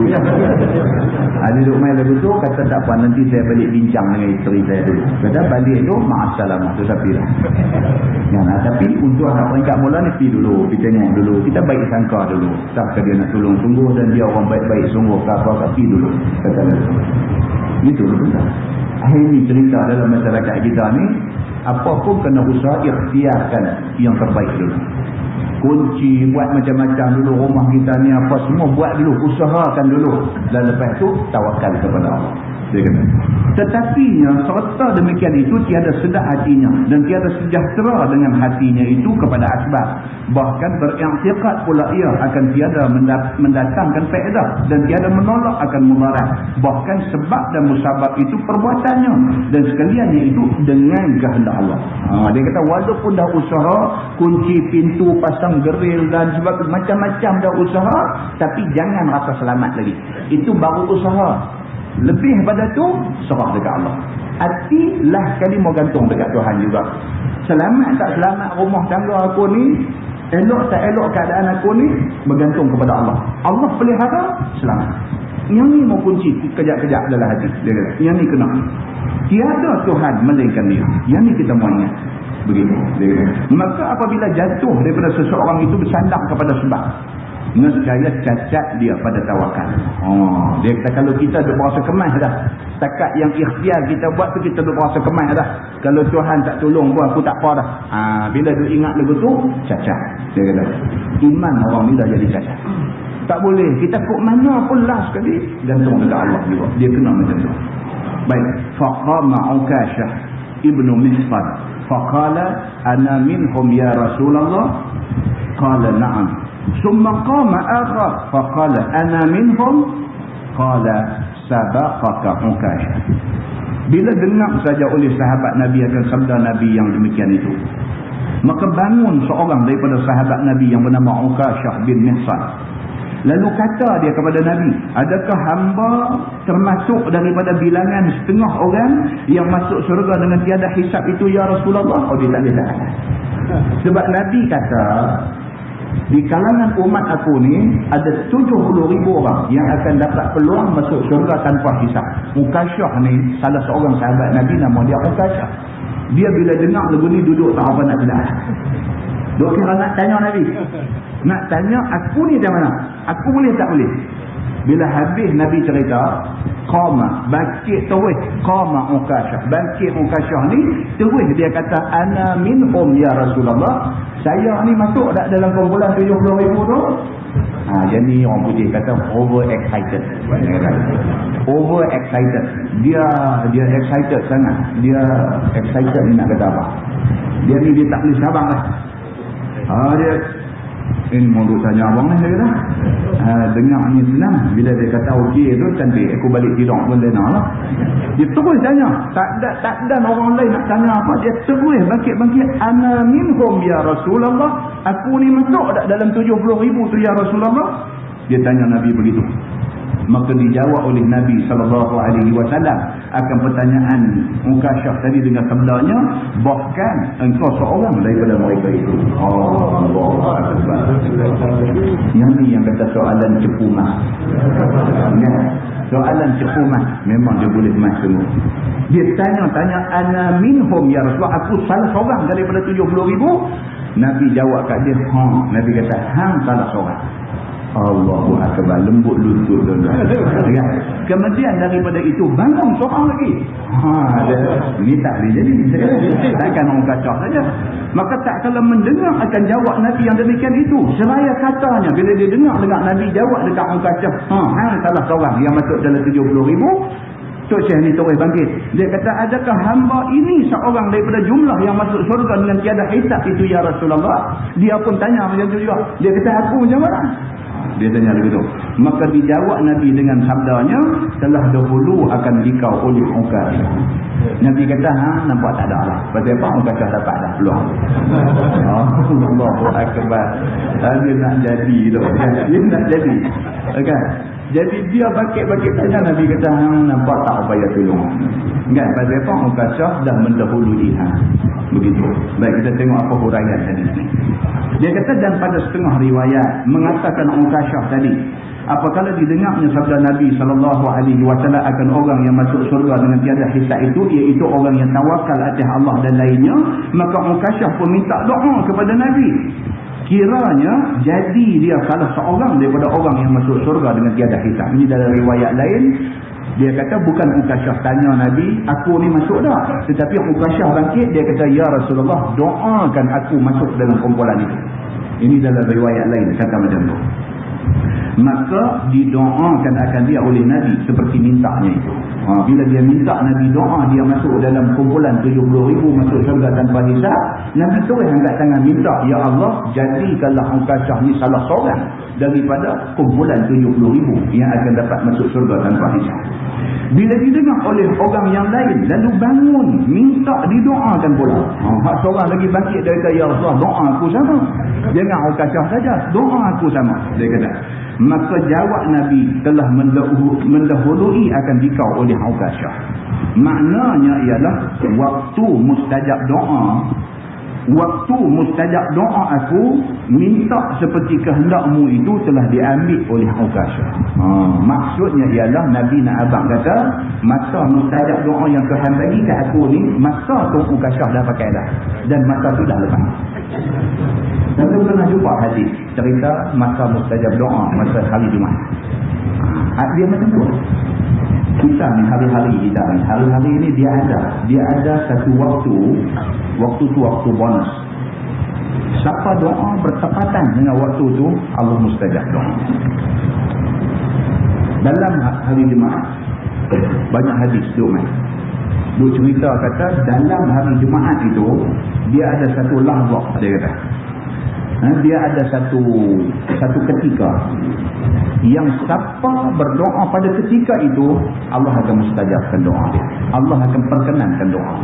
Ada duk main lagu tu, kata tak apa, nanti saya balik bincang dengan isteri saya dulu. Kata balik tu, ma'assalamah, tu tapi lah. Tapi untuk anak peringkat mula ni, pergi dulu, pergi tengok dulu. Kita baik sangka dulu. Tak dia nak tolong sungguh dan dia orang baik-baik sungguh. Pergi dulu. Kata dia. Itu betul. Ini cerita dalam masyarakat kita ni, apa pun kena usaha ikhtiarkan yang terbaik dulu. Kunci, buat macam-macam dulu rumah kita ni apa semua buat dulu, usahakan dulu, dan lepas tu tawakal kepada Allah. Dia kata. Tetapi serta demikian itu tiada sedar hatinya dan tiada sejahtera dengan hatinya itu kepada asbab. Bahkan beriktikad pula ia akan tiada mendatangkan faedah dan tiada menolak akan mudarat. Bahkan sebab dan musabab itu perbuatannya dan sekaliannya itu dengan kehendak Allah. Dia kata walaupun dah usaha, kunci pintu, pasang geril dan sebagainya, macam-macam dah usaha, tapi jangan rasa selamat lagi. Itu baru usaha. Lebih pada tu serah dekat Allah. hati lah sekali mau gantung dekat Tuhan juga. Selamat tak selamat rumah tangga aku ni, elok tak elok keadaan aku ni, bergantung kepada Allah. Allah pelihara, selamat. Yang ni mau kunci kejap-kejap dalam hati. Dia kata, yang ni kena. Tiada Tuhan melainkan dia. Yang ni kita mahu ingat. Begitu. Dia kata. Maka apabila jatuh daripada seseorang itu bersandar kepada sebab, nescaya cacat dia pada tawakal. Dia kata kalau kita duk berasa kemas dah, setakat yang ikhtiar kita buat tu kita duk berasa kemas dah. Kalau Tuhan tak tolong pun aku tak apa dah. Bila duk ingat lagu tu, cacat. Dia kata, iman orang ni dah jadi cacat. Tak boleh. Kita kok mana pun lah sekali gantung dekat Allah juga. Dia kena macam tu. Baik. Faqama Ukashah ibnu Mihsan. Faqala ana minhum ya Rasulullah. Qala na'am. Summa qama akhar. Faqala ana minhum. Qala sabaqaka Ukashah. Bila dengar saja oleh sahabat Nabi akan sabda Nabi yang demikian itu, maka bangun seorang daripada sahabat Nabi yang bernama Ukashah bin Mihsan. Lalu kata dia kepada Nabi, adakah hamba termasuk daripada bilangan setengah orang yang masuk syurga dengan tiada hisab itu ya Rasulullah? Dia tak boleh. Sebab Nabi kata, di kalangan umat aku ni ada 70,000 orang yang akan dapat peluang masuk syurga tanpa hisab. Ukashah ni salah seorang sahabat Nabi, nama dia Ukashah. Dia bila dengar lagu ni duduk tak apa nak bilang. Duk kira nak tanya Nabi. Nak tanya aku ni dari mana? Aku boleh tak boleh? Bila habis Nabi cerita, qama, bangkit terus, qama Ukashah. Bangkit Ukashah ni, terus dia kata, ana minhum ya Rasulullah. Saya ni masuk tak dalam kumpulan 70,000 tu? Jadi orang putih kata over excited. Over excited. Dia excited sangat. Dia excited ni nak kata apa? Dia tak boleh sabar lah. Dia ini mau tanya abang ni saya kata. Dengar ni senang. Bila dia kata okey tu cantik, aku balik tidur pun dia nak lah. Dia terus tanya. Tak ada orang lain nak tanya apa. Dia terus bangkit-bangkit. Ana minhum ya Rasulullah. Aku ni masuk tak dalam 70,000 tu ya Rasulullah? Dia tanya Nabi begitu. Maka dijawab oleh Nabi SAW akan pertanyaan Ukashah tadi dengan sabdanya, bahkan engkau seorang daripada mereka itu. Allah. Yang ni yang kata soalan cepu mas. Soalan cepu mas. Memang dia boleh mas semua. Dia tanya ana minhum ya Rasulullah. Aku salah seorang daripada 70,000. Nabi jawab kat dia, Nabi kata, hang salah seorang. Allahu Akbar, lembut lutut tuan-tuan. Ya. Kemudian daripada itu bangun seorang lagi. Ini tak boleh jadi. Takkan orang kacau saja. Maka tak kala mendengar akan jawab Nabi yang demikian itu. Seraya katanya bila dia dengar Nabi jawab dekat orang kacau, hang salah seorang yang masuk dalam 70,000. Tok Syekh ni terus bangkit. Dia kata, adakah hamba ini seorang daripada jumlah yang masuk syurga dengan tiada hisab itu ya Rasulullah? Dia pun tanya macam tu juga. Dia kata, aku macam mana? Dia tanya begitu. Maka dijawab Nabi dengan sabdanya, telah dahulu akan dikau oleh Ukashah. Nabi kata, nampak tak ada lah. Pasal apa Ukashah dapat dah peluang. Allahu Akbar. Dia nak jadi tu. Dia nak jadi. Kan? Jadi dia bangkit-bangkit tanya Nabi kata, nampak tak upaya tolong. Kan? Pasal apa Ukashah dah mendahului begitu. Baik, kita tengok apa huraian tadi. Dia kata, dan pada setengah riwayat mengatakan Ukashah tadi, apabila didengarnya sabda Nabi SAW akan orang yang masuk surga dengan tiada hisab itu, iaitu orang yang tawakal atas Allah dan lainnya, maka Ukashah pun minta doa kepada Nabi. Kiranya jadi dia salah seorang daripada orang yang masuk surga dengan tiada hisab. Ini dalam riwayat lain. Dia kata bukan Ukashah tanya Nabi, aku ni masuk dah. Tetapi Ukashah bangkit, dia kata, ya Rasulullah, doakan aku masuk dalam kumpulan itu. Ini dalam riwayat lain, kata macam tu. Maka didoakan akan dia oleh Nabi seperti mintanya itu. Bila dia minta Nabi doa, dia masuk dalam kumpulan 70,000 masuk syurga tanpa hisab. Nabi terus angkat tangan minta, ya Allah, jadikanlah Ukasyah ni salah seorang daripada kumpulan 70,000 yang akan dapat masuk syurga tanpa hisab. Bila didengar oleh orang yang lain, lalu bangun minta didoakan pula. Hak seorang lagi bangkit, dia kata, ya Allah, doa aku sama. Jangan Ukasyah saja, doa aku sama, dia kata. Maka jawab Nabi telah mendahului akan dikau oleh Ukasyah. Maknanya ialah waktu mustajab doa aku minta seperti kehendakmu itu telah diambil oleh Ukasyah. Maksudnya ialah Nabi nak abang kata, masa mustajab doa yang Tuhan bagi kat aku ni, masa tu Ukasyah dah pakai dah, dan masa tu dah lepas. Dan tu pernah jumpa hadis cerita masa mustajab doa masa hari Jumaat. Dia macam tu. Kita ni hari-hari kita ni, hari-hari ni dia ada satu waktu tu waktu bonus. Siapa doa bertepatan dengan waktu tu, Allah mustajab doa. Dalam hari Jumaat banyak hadis duk cerita kata dalam hari Jumaat itu dia ada satu lahzah, dia kata. Dia ada satu ketika yang siapa berdoa pada ketika itu, Allah akan mustajabkan doa dia. Allah akan perkenankan doa.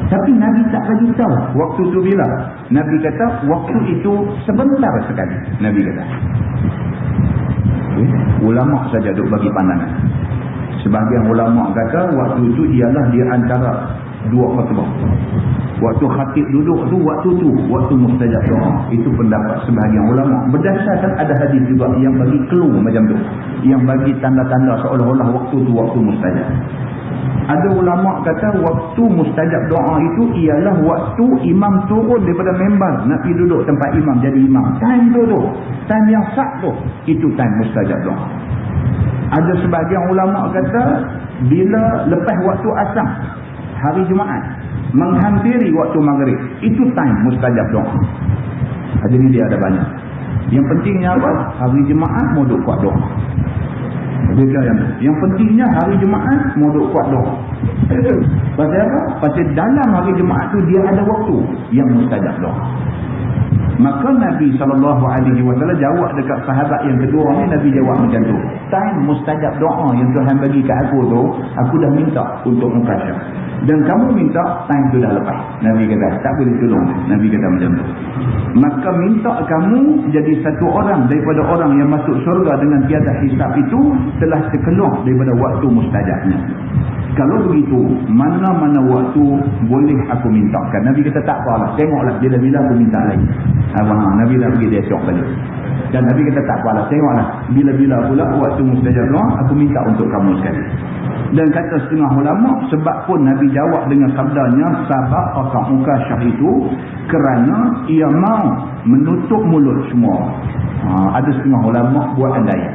Tapi Nabi tak bagi tahu waktu itu bila. Nabi kata waktu itu sebentar sekali. Nabi kata. Ulama saja duk bagi pandangan. Sebahagian ulama kata waktu itu ialah di antara dua khutbah. Waktu khatib duduk tu, waktu mustajab doa. Itu pendapat sebahagian ulama. Berdasarkan ada hadis juga yang bagi clue macam tu, yang bagi tanda-tanda seolah-olah waktu tu waktu mustajab. Ada ulama kata waktu mustajab doa itu ialah waktu imam turun daripada mimbar nak pergi duduk tempat imam jadi imam. Time yang sah tu, itu time mustajab doa. Ada sebahagian ulama kata bila lepas waktu asar hari Jumaat menghampiri waktu maghrib, itu time mustajab doa. Jadi dia ada banyak. Yang pentingnya apa? Hari Jumaat mau duk kuat doa. Yang pentingnya hari Jumaat mau duk kuat doa. Pasal apa? Pasal dalam hari Jumaat tu dia ada waktu yang mustajab doa. Maka Nabi SAW jawab dekat sahabat yang kedua ni, Nabi jawab macam tu. Time mustajab doa yang Tuhan bagi kat aku tu, aku dah minta untuk Ukasyah. Dan kamu minta, time tu dah lepas. Nabi kata, tak boleh tolong. Nabi kata macam tu. Maka minta kamu jadi satu orang daripada orang yang masuk syurga dengan tiada hisab itu telah terkeluar daripada waktu mustajabnya. Kalau begitu, mana-mana waktu boleh aku mintakan. Nabi kata tak apalah, tengoklah bila-bila aku minta lagi. Nabi dah pergi esok tadi. Dan Nabi kata tak apalah, tengoklah bila-bila pula waktu mustajab doa aku minta untuk kamu sekali. Dan kata setengah ulama, sebab pun Nabi jawab dengan sabdanya sabab orang Ukasyah itu kerana ia mau menutup mulut semua. Ada setengah ulama buat andaian.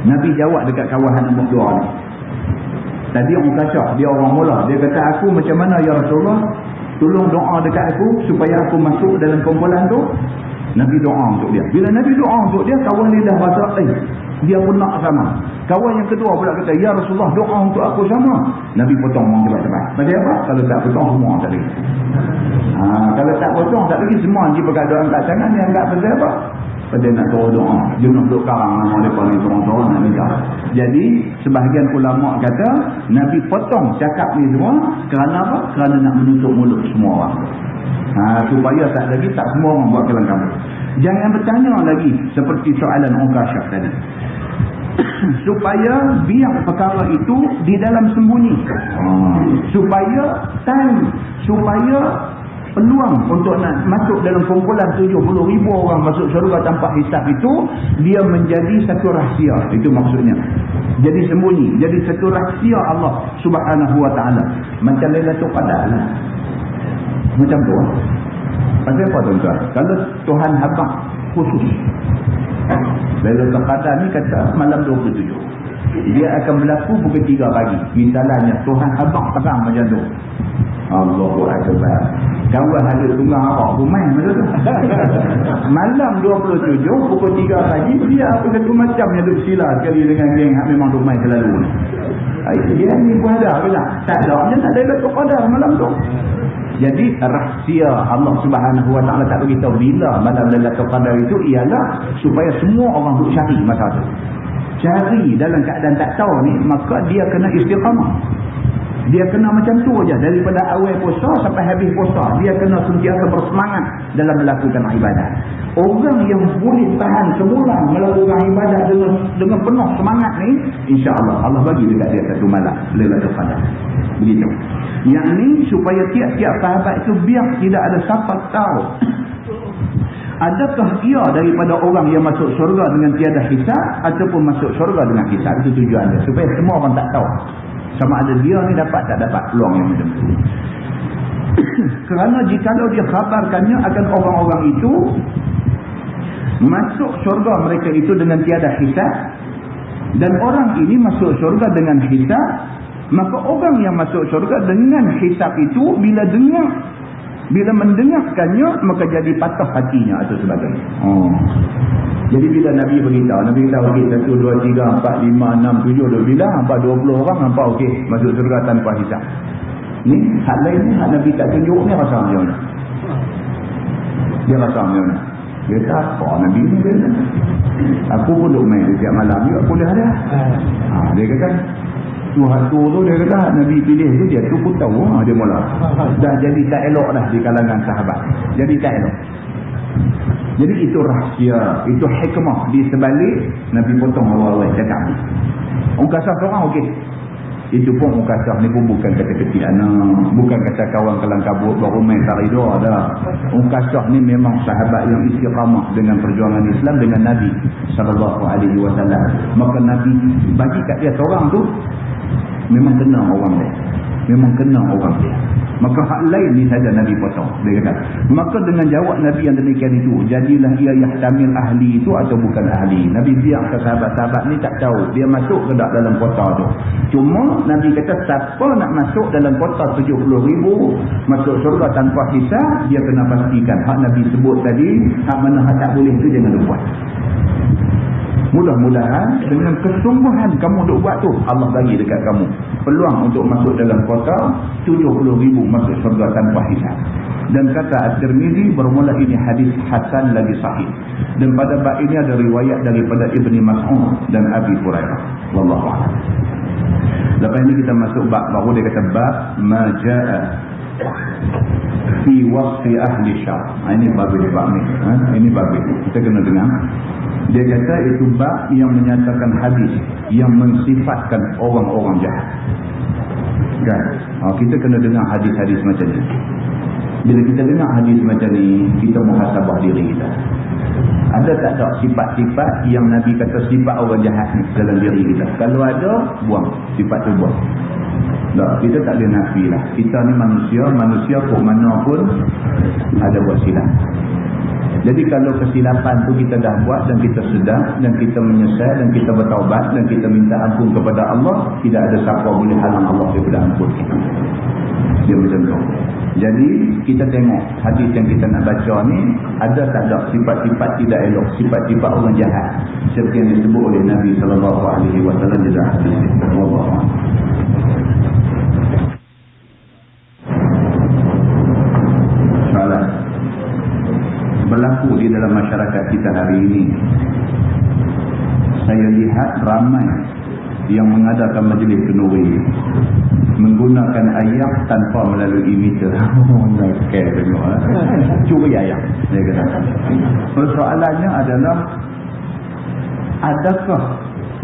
Nabi jawab dekat kawahan nombor 2 ni. Tadi Ukasyah, dia orang mula, dia kata aku macam mana ya Rasulullah, tolong doa dekat aku supaya aku masuk dalam kumpulan tu. Nabi doa untuk dia. Bila Nabi doa untuk dia, kawan dia dah rasa dia pun nak sama. Kawan yang kedua pula kata, ya Rasulullah, doa untuk aku sama. Nabi potong orang cepat-cepat. Macam apa? Kalau tak potong semua tak lagi. Kalau tak potong tak lagi, semua pergi pegang doa angkat tangan, dia anggap pasal apa? Pasal nak suruh doa. Dia nak duduk karang nama mereka ni seorang-seorang nak minta. Jadi sebahagian ulama kata Nabi potong cakap ni semua kerana apa? Kerana nak menutup mulut semua orang. Supaya tak lagi tak semua orang buat kelangkaman. Jangan bertanya lagi seperti soalan Ukasyah tadi. Supaya biar perkara itu di dalam sembunyi. Supaya peluang untuk nak masuk dalam kumpulan 70,000 orang masuk syurga tanpa hisab itu dia menjadi satu rahsia. Itu maksudnya. Jadi sembunyi, jadi satu rahsia Allah Subhanahu wa taala. Macam Lailatul Qadar lah. Macam tu. Pasal apa tuan-tuan? Kalau Tuhan habaq khusus. Lailatul Qadar ni kata malam 27. Dia akan berlaku pukul 3 pagi. Misalnya Tuhan habaq terang macam tu. Allahu Akbar. Kawan ada tunggang apa pun main macam tu. Malam 27 pukul 3 pagi dia apa satu macam yang duk sila sekali dengan geng yang memang duk main selalu ni. Dia ni pun ada ke tak? Tak ada. Dia tak ada Lailatul Qadar malam tu. Jadi rahsia Allah Subhanahu Wa Taala tak beritahu bila malam Lailatul Qadar itu ialah supaya semua orang duk cari masa tu. Cari dalam keadaan tak tahu ni, maka dia kena istiqamah. Dia kena macam tu aja daripada awal puasa sampai habis puasa. Dia kena sentiasa bersemangat dalam melakukan ibadat. Orang yang boleh tahan sebulan melakukan ibadat dengan penuh semangat ni, insya-Allah Allah bagi dekat dia satu malam Lailatul Qadar. Begitu. Yang ni supaya tiap-tiap sahabat itu biar tidak ada siapa tahu adakah ia daripada orang yang masuk syurga dengan tiada hisab ataupun masuk syurga dengan hisab. Itu tujuan dia, supaya semua orang tak tahu sama ada dia ni dapat tak dapat peluang yang macam tu. Kerana jikalau dia khabarkannya akan orang-orang itu masuk syurga mereka itu dengan tiada hisab, dan orang ini masuk syurga dengan hisab, maka orang yang masuk syurga dengan hisab itu bila mendengarkannya maka jadi patah hatinya atau sebagainya. Jadi bila Nabi beritahu okey 1, 2, 3, 4, 5, 6, 7 dah bilang hampa 20 orang hampa okey masuk syurga tanpa hisab. Ni hak lain ni hak Nabi tak tunjuk ni rasa macam mana? Dia rasa macam mana? Dia kata apa Nabi ni dia? Aku pun duk main setiap malam juga aku dah ada. Dia kata Tuhan tu dia kata Nabi pilih tu dia tu pun tahu dia mula dah jadi tak elok dah di kalangan sahabat. Jadi tak elok. Jadi itu rahsia, itu hikmah di sebalik Nabi potong awal-awal cakap ni. Orang kasar seorang okey. Itu pun orang kasar ni pun bukan kata kecil anak, bukan kata kawan kelang kabut baru main tarido dah. Orang kasar ni memang sahabat yang istiqamah dengan perjuangan Islam dengan Nabi sallallahu alaihi wasallam. Maka Nabi bagi kat dia seorang tu memang kena orang dia. Memang kena orang dia. Maka hak lain ni saja Nabi potong. Dia kata. Maka dengan jawab Nabi yang demikian itu, jadilah ia yahtamil ahli itu atau bukan ahli. Nabi biar ke sahabat-sahabat ni tak tahu dia masuk ke tak dalam kota tu. Cuma Nabi kata siapa nak masuk dalam kota 70,000 masuk syurga tanpa hisab, dia kena pastikan hak Nabi sebut tadi, hak mana hak tak boleh tu jangan buat. Mudah-mudahan dengan kesungguhan kamu duk buat tu, Allah bagi dekat kamu peluang untuk masuk dalam kota 70,000 masuk syurga tanpa hisab. Dan kata At-Tirmizi bermula ini hadis hasan lagi sahih. Dan pada bab ini ada riwayat daripada Ibni Mas'ud dan Abi Hurairah. Wallahu a'lam. Lepas ini kita masuk bab baru, dia kata bab ma jaa fi wasfi ahli syar. Ini bab ni. Ini bab kita kena dengar. Dia kata itu bab yang menyatakan hadis yang mensifatkan orang-orang jahat. Kan? Kita kena dengar hadis-hadis macam ni. Bila kita dengar hadis macam ni, kita muhasabah diri kita. Ada tak ada sifat-sifat yang Nabi kata sifat orang jahat ni dalam diri kita? Kalau ada, buang. Sifat tu buang. Tak, kita tak boleh nafi lah. Kita ni manusia kok mana pun ada buat silap. Jadi kalau kesilapan tu kita dah buat dan kita sedar dan kita menyesal dan kita bertaubat dan kita minta ampun kepada Allah, tidak ada siapa boleh halang Allah daripada ampun kita. Dia macam tu. Jadi kita tengok hadis yang kita nak baca ni, ada tak ada sifat-sifat tidak elok, sifat-sifat orang jahat seperti yang disebut oleh Nabi sallallahu alaihi wasallam di dalam hadis Allah. Berlaku di dalam masyarakat kita hari ini, saya lihat ramai yang mengadakan majlis kenduri menggunakan ayam tanpa melalui meter. Curi ayam, dia kata. Persoalannya adalah, adakah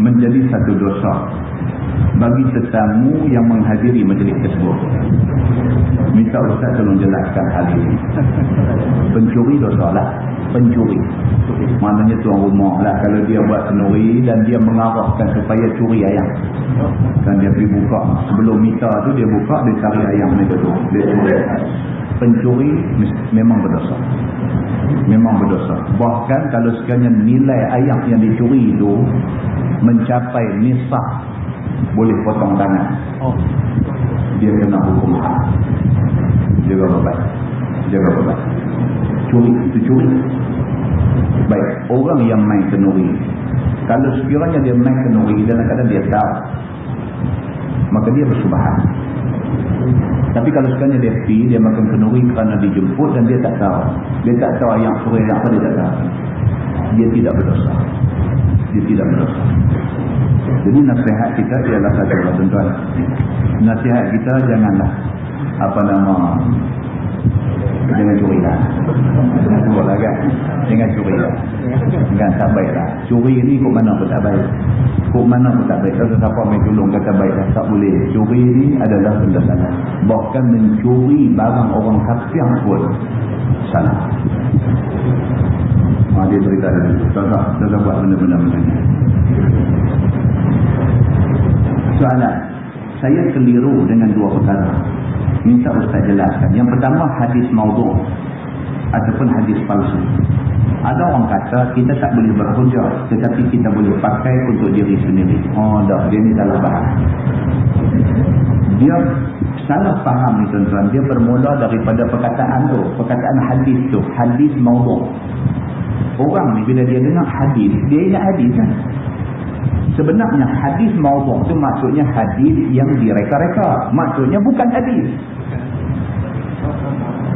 menjadi satu dosa bagi tetamu yang menghadiri majlis tersebut? Minta Ustaz tolong jelaskan hal ini. Pencuri dosa lah. Pencuri. Maknanya tuan rumah lah. Kalau dia buat kenduri dan dia mengarahkan supaya curi ayam. Dan dia pergi buka. Sebelum minta tu dia buka, dia cari ayam mereka tu. Dia curi. Pencuri memang berdosa. Memang berdosa. Bahkan kalau sekiranya nilai ayam yang dicuri itu mencapai nisab, boleh potong tangan. Dia kena hukum. Jaga baik. Jaga baik. Curi itu curi. Baik, orang yang main kenduri, kalau sekiranya dia main kenduri dalam keadaan dia tahu, maka dia bersubahat. Tapi kalau sekali dia pergi, dia makan kenduri kerana dijemput dan dia tak tahu. Dia tak tahu yang suri yang apa, dia tak tahu. Dia tidak berdosa. Dia tidak berdosa. Jadi nasihat kita ialah satu, tuan-tuan. Nasihat kita janganlah jangan curi lah. Betul lah kan? Jangan curi lah. Jangan tak baik lah. Curi ni kok mana pun tak baik. Kok mana pun tak baik. Kalau siapa main tolong kata baik lah. Tak boleh. Curi ni adalah benda salah. Bahkan mencuri barang orang kafir pun salah. Dia cerita dulu. Tak buat benda-benda macam ni. Soalan. Saya keliru dengan dua perkara. Minta Ustaz jelaskan. Yang pertama, hadis maudhu' ataupun hadis palsu. Ada orang kata kita tak boleh berhujah, tetapi kita boleh pakai untuk diri sendiri. Oh dah, dia ni salah faham. Dia salah faham ni tuan-tuan. Dia bermula daripada perkataan tu, perkataan hadis tu, hadis maudhu'. Orang ni bila dia dengar hadis, dia ingat hadis kan? Sebenarnya hadis maudhu' tu maksudnya hadis yang direka-reka. Maksudnya bukan hadis.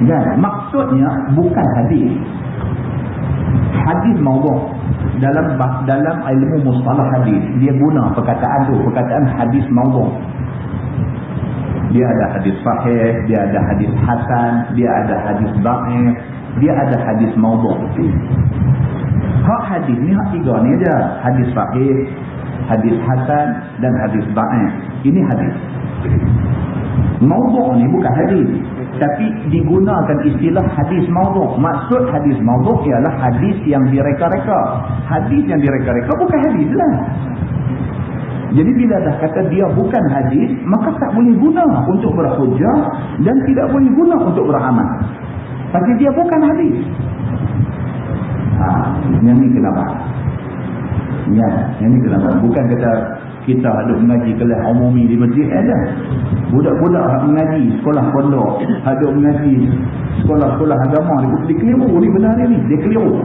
Ya, maksudnya bukan hadis. Hadis maudhu' dalam ilmu mustalah hadis, dia guna perkataan tu, perkataan hadis maudhu'. Dia ada hadis sahih, dia ada hadis hasan, dia ada hadis dhaif, dia ada hadis maudhu'. Hak hadis ni hak tiga ni aja. Hadis sahih, hadis hasan dan hadis dhaif. Ini hadis. Maudhu' ni bukan hadis, tapi digunakan istilah hadis maudhu'. Maksud hadis maudhu' ialah hadis yang direka-reka. Hadis yang direka-reka bukan hadis lah. Jadi bila dah kata dia bukan hadis, maka tak boleh guna untuk berhujah dan tidak boleh guna untuk beramal. Tapi dia bukan hadis. Yang ni kenapa? Ya, yang ni kenapa? Bukan kata kita ada mengaji kelas umumi di masjid ada. Budak-budak mengaji sekolah pondok, ada mengaji sekolah-sekolah agama, dia keliru ni benar ni, dia keliru.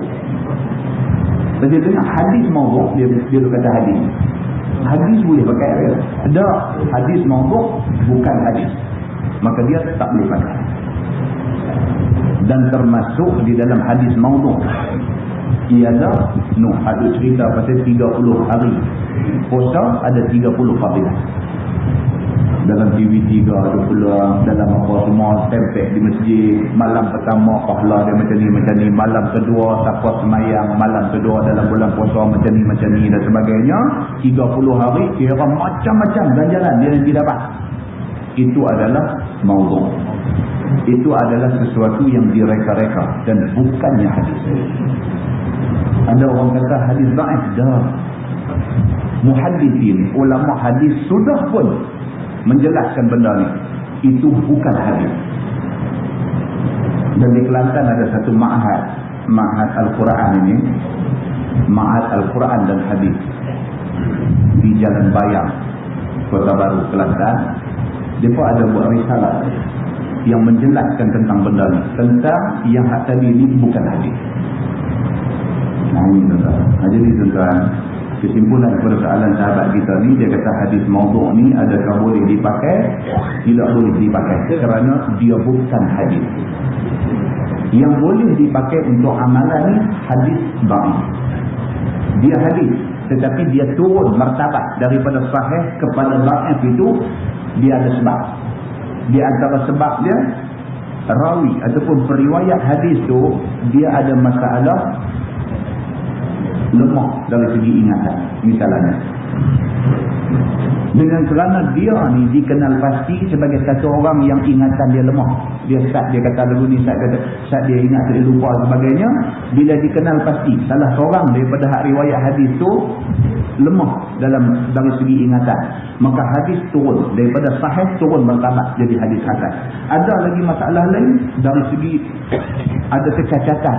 Dia dengar hadis maudhu', dia kata hadis. Hadis boleh pakai ke? Ada hadis maudhu' bukan hadis. Maka dia tak boleh pakai. Dan termasuk di dalam hadis maudhu' ialah ada cerita pasal 30 hari puasa, ada 30 fadilah. Dalam TV3 ada pula, dalam apa semua tempek di masjid. Malam pertama pahala dia macam ni, malam kedua siapa semayang, malam kedua dalam bulan puasa macam ni dan sebagainya. 30 hari kira macam-macam ganjaran dia nanti dapat. Itu adalah maudhu'. Itu adalah sesuatu yang direka-reka dan bukannya hadis. Ada orang kata hadis dhaif. Dah, muhaddithin, ulama hadis sudah pun menjelaskan benda ni. Itu bukan hadis. Dan di Kelantan ada satu ma'had Al-Quran ini, ma'had Al-Quran dan hadis di Jalan Bayang, Kota Baru, Kelantan. Dia pun ada buat risalah yang menjelaskan tentang benda ni, tentang yang tadi ni bukan hadis. Nah ini tuan-tuan. Jadi tuan-tuan, kesimpulan kepada soalan sahabat kita ni, dia kata hadis maudhu' ni adakah boleh dipakai? Tidak boleh dipakai kerana dia bukan hadis. Yang boleh dipakai untuk amalan ni hadis dhaif. Dia hadis, tetapi dia turun martabat daripada sahih kepada dhaif. Itu dia ada sebab. Di antara sebab dia, rawi ataupun periwayat hadis tu dia ada masalah lemah dari segi ingatan. Misalnya, dengan kerana dia ni dikenal pasti sebagai satu orang yang ingatan dia lemah. Dia kata lagu ni, saat dia ingat dia lupa sebagainya. Bila dikenal pasti salah seorang daripada riwayat hadis tu lemah dari segi ingatan, maka hadis turun daripada sahih, turun martabat jadi hadis hasan. Ada lagi masalah lain dari segi ada kecacatan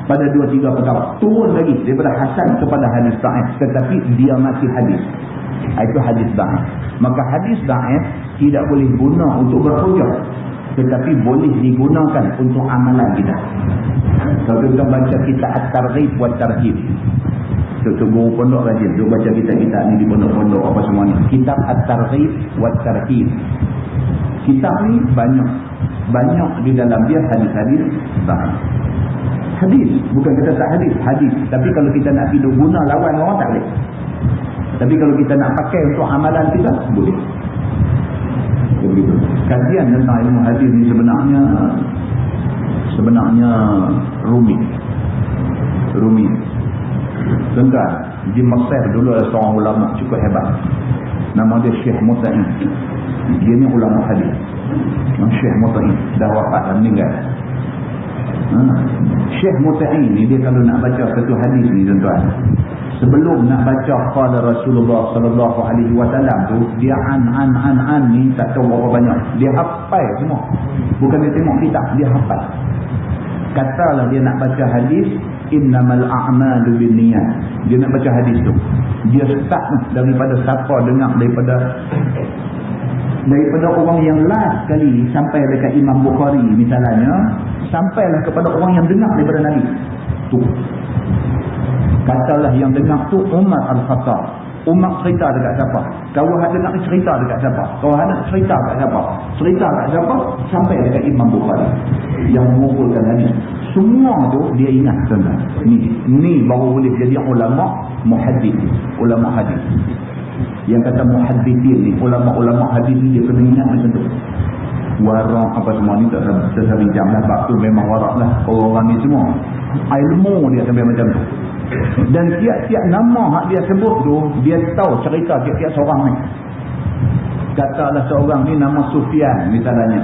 pada 2-3 perkara, turun lagi daripada hasan kepada hadis dhaif, tetapi dia masih hadis. Itu hadis dhaif. Maka hadis dhaif tidak boleh guna untuk berhujah, tetapi boleh digunakan untuk amalan kita. Kalau kita baca kitab At-Targhib wa Tarhib, guru pondok rajin dia baca kitab-kitab ni di pondok-pondok apa semua ni, kitab At-Targhib wa Tarhib. Kitab ni banyak di dalam dia hadis-hadis sahih. Hadis, bukan kata tak hadis. Tapi kalau kita nak hidup guna lawan orang tak boleh. Tapi kalau kita nak pakai untuk amalan kita, boleh. Begitu. Kajian tentang ilmu hadis ni sebenarnya rumit. Tuan-tuan, di Mesir dulu ada seorang ulama cukup hebat. Nama dia Syekh Muta'in. Dia ni ulama hadis. Syekh Muta'in dah wafat, dah meninggal. Syekh Muta'in ni dia kalau nak baca satu hadis ni tuan-tuan, sebelum nak baca qala Rasulullah sallallahu alaihi wasallam tu, dia an ni tak tahu berapa banyak. Dia hafal semua. Bukan dia tengok kitab, dia hafal. Katalah dia nak baca hadis, innamal a'malu binniyat. Dia nak baca hadis tu. Dia start daripada siapa dengar daripada orang yang last kali sampai dekat Imam Bukhari misalnya, sampailah kepada orang yang dengar daripada Nabi. Tu. Katalah yang dengar tu Umar Al-Khattab. Umar cerita dekat siapa? Kau nak dengar cerita dekat siapa? Kau nak cerita dekat siapa? Cerita dekat siapa? Sampai dekat Imam Bukhari yang mengumpulkan hadis. Semua tu dia ingat tuan-tuan. Ni baru boleh jadi ulama muhaddits, ulama hadis. Yang kata muhaddithin ni, ulama-ulama hadis ni dia kena ingat macam tu. Warak apa semua ni tak sebincang lah. Sebab tu memang warak lah orang-orang ni semua. Ilmu dia sampai macam tu. Dan tiap-tiap nama hak dia sebut tu, dia tahu cerita tiap-tiap seorang ni. Katalah seorang ni nama Sufyan misalnya.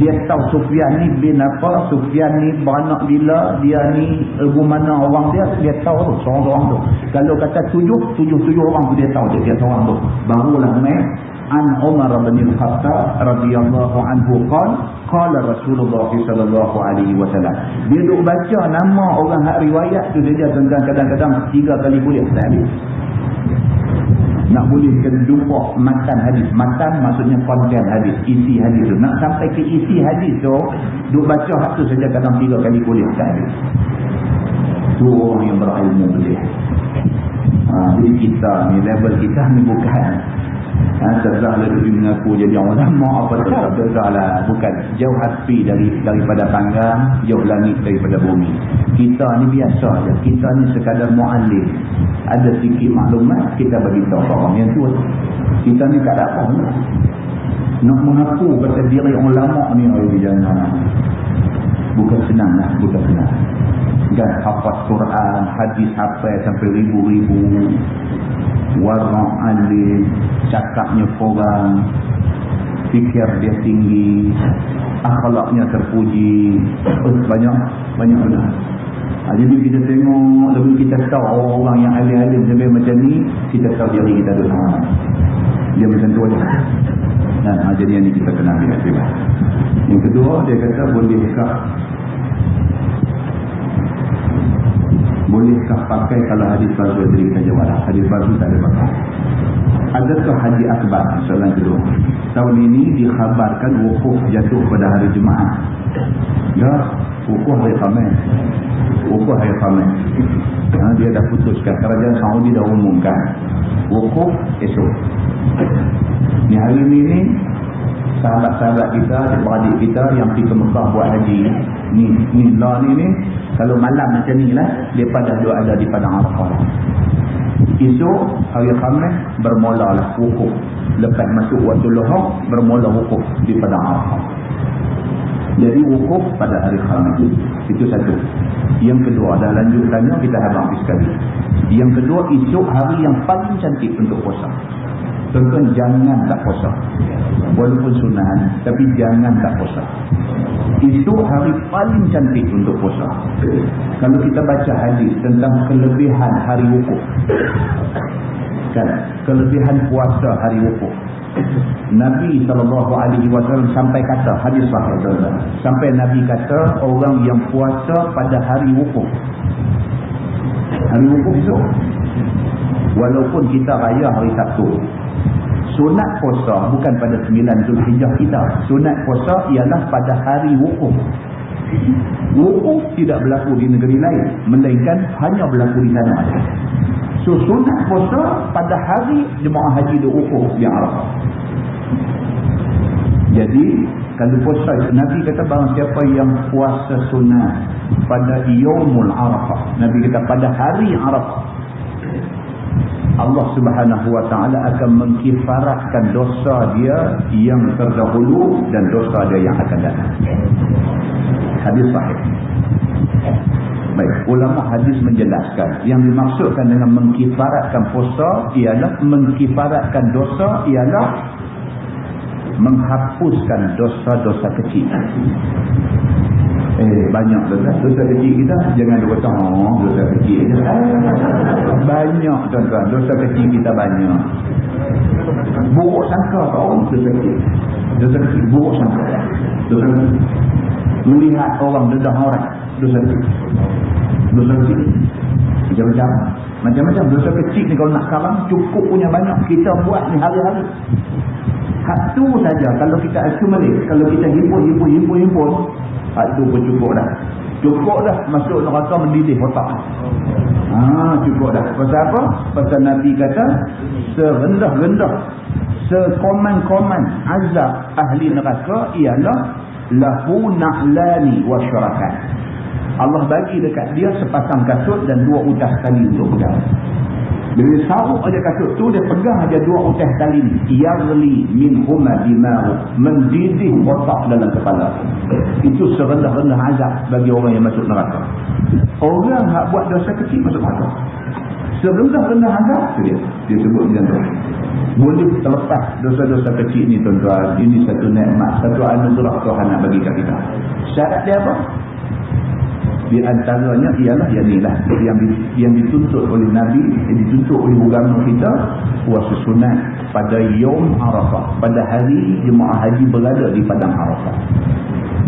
Dia tahu Sufyan ni bin apa, Sufyan ni beranak bila, dia ni ibu mana orang dia tahu tu, seorang-seorang tu. Kalau kata tujuh orang tu dia tahu tiap-tiap seorang tu. Barulah main an Umar bin Al-Khattab radhiyallahu anhu qala Rasulullah sallallahu alaihi wasallam. Dia duk baca nama orang hak riwayat tu dia kadang-kadang 3 kali boleh tak habis. Nak boleh kena jumpa matan hadis. Matan maksudnya konten hadis, isi hadis tu. Nak sampai ke isi hadis tu, duk baca hak tu saja kadang 3 kali boleh tak habis. Tu orang yang berilmu boleh. Jadi kita ni, level kita ni bukan terserah lebih mengaku jadi ulama apa terserah lah. Bukan, jauh api daripada panggang, jauh langit daripada bumi. Kita ni biasa je. Kita ni sekadar mu'allim. Ada sikit maklumat, kita bagi tahu orang yang tua. Kita ni tak ada apa. Nak mengaku kata diri ulama ni, jangan. Bukan senang lah, bukan senang. Dan hafaz Quran, hadis hafaz sampai ribu-ribu. Warna alim, cakapnya korang, fikir dia tinggi, akhlaknya terpuji, banyak benar. Jadi kita tengok, lebih kita tahu orang yang alim-alim sampai macam ni, kita tahu diri kita tu. Dia macam tu aja. Jadi yang ni kita kena ambil. Yang kedua, dia kata bolehkah pakai kalau hadis palsu? Jadi kita jawab, hadis palsu tak ada pakai. Adakah haji akbar? Soalan kedua. Tahun ini dikhabarkan wukuf jatuh pada hari Jumaat. Ya, wukuf hari Khamis. Dia dah putuskan, kerajaan Saudi dah umumkan wukuf esok. Ni hari ini sahabat-sahabat kita, adik-beradik kita yang pergi ke Mekah buat haji ni kalau malam macam ni lah, mereka dah ada di Padang Arafah. Esok hari Khamis bermulalah wukuf. Lepas masuk waktu Luhur bermula wukuf di Padang Arafah. Jadi wukuf pada hari Khamis. Itu satu. Yang kedua, dah lanjutannya kita habis sekali. Yang kedua, esok hari yang paling cantik untuk puasa. Tuan-tuan, jangan tak puasa. Walaupun sunnah, tapi jangan tak puasa. Itu hari paling cantik untuk puasa. Kalau kita baca hadis tentang kelebihan hari wukuf, kan, kelebihan puasa hari wukuf, Nabi SAW sampai kata, hadis sahih, sampai Nabi kata orang yang puasa pada hari wukuf itu, walaupun kita raya hari Sabtu, sunat puasa bukan pada 9 Zulhijjah kita. Sunat puasa ialah pada hari wukuf. Wukuf tidak berlaku di negeri lain, melainkan hanya berlaku di sana. So sunat puasa pada hari jemaah haji di wukuf di Arafah. Jadi kalau puasa, Nabi kata barang siapa yang puasa sunat pada yaumul Arafah, Nabi kata pada hari Arafah, Allah Subhanahu wa taala akan mengkifaratkan dosa dia yang terdahulu dan dosa dia yang akan datang. Hadis sahih. Baik, ulama hadis menjelaskan yang dimaksudkan dengan mengkifaratkan puasa ialah mengkifaratkan dosa ialah menghapuskan dosa-dosa kecil. Banyak dosa kecil kita, jangan kata dosa kecil je. Banyak tuan-tuan, dosa kecil kita banyak. Buruk sangka orang dosa kecil. Dosa kecil buruk sangka. Dosa kecil. Melihat orang dedah orang, dosa kecil. Dosa kecil. Macam-macam dosa kecil ni kalau nak kalang cukup punya banyak. Kita buat ni hari-hari. Hak tu saja kalau kita accumulate, kalau kita himpun, hak tu pun cukup dah. Cukup dah masuk neraka mendidih otak. Cukup dah. Pasal apa? Pasal Nabi kata serendah-rendah, sekoman-koman azab ahli neraka ialah lahu na'lani wa syarakat. Allah bagi dekat dia sepasang kasut dan 2 utas tali untuk pegang. Bila dia saruk aja kasut tu, dia pegang aja 2 utas tali ni. Yarli min huma dima'u, mendidih otak dalam kepala. Itu serendah-rendah azab bagi orang yang masuk neraka. Orang yang buat dosa kecil masuk neraka. Serendah-rendah azab tu dia sebut macam tu. Boleh terlepas dosa-dosa kecil ni tuan-tuan. Ini satu nikmat, satu anugerah Tuhan nak bagi kat kita. Syarat dia apa? Di antaranya ialah yang dituntut oleh Nabi, yang dituntut oleh agama kita, puasa sunat pada yaum Arafah, pada hari jemaah haji berada di padang Arafah.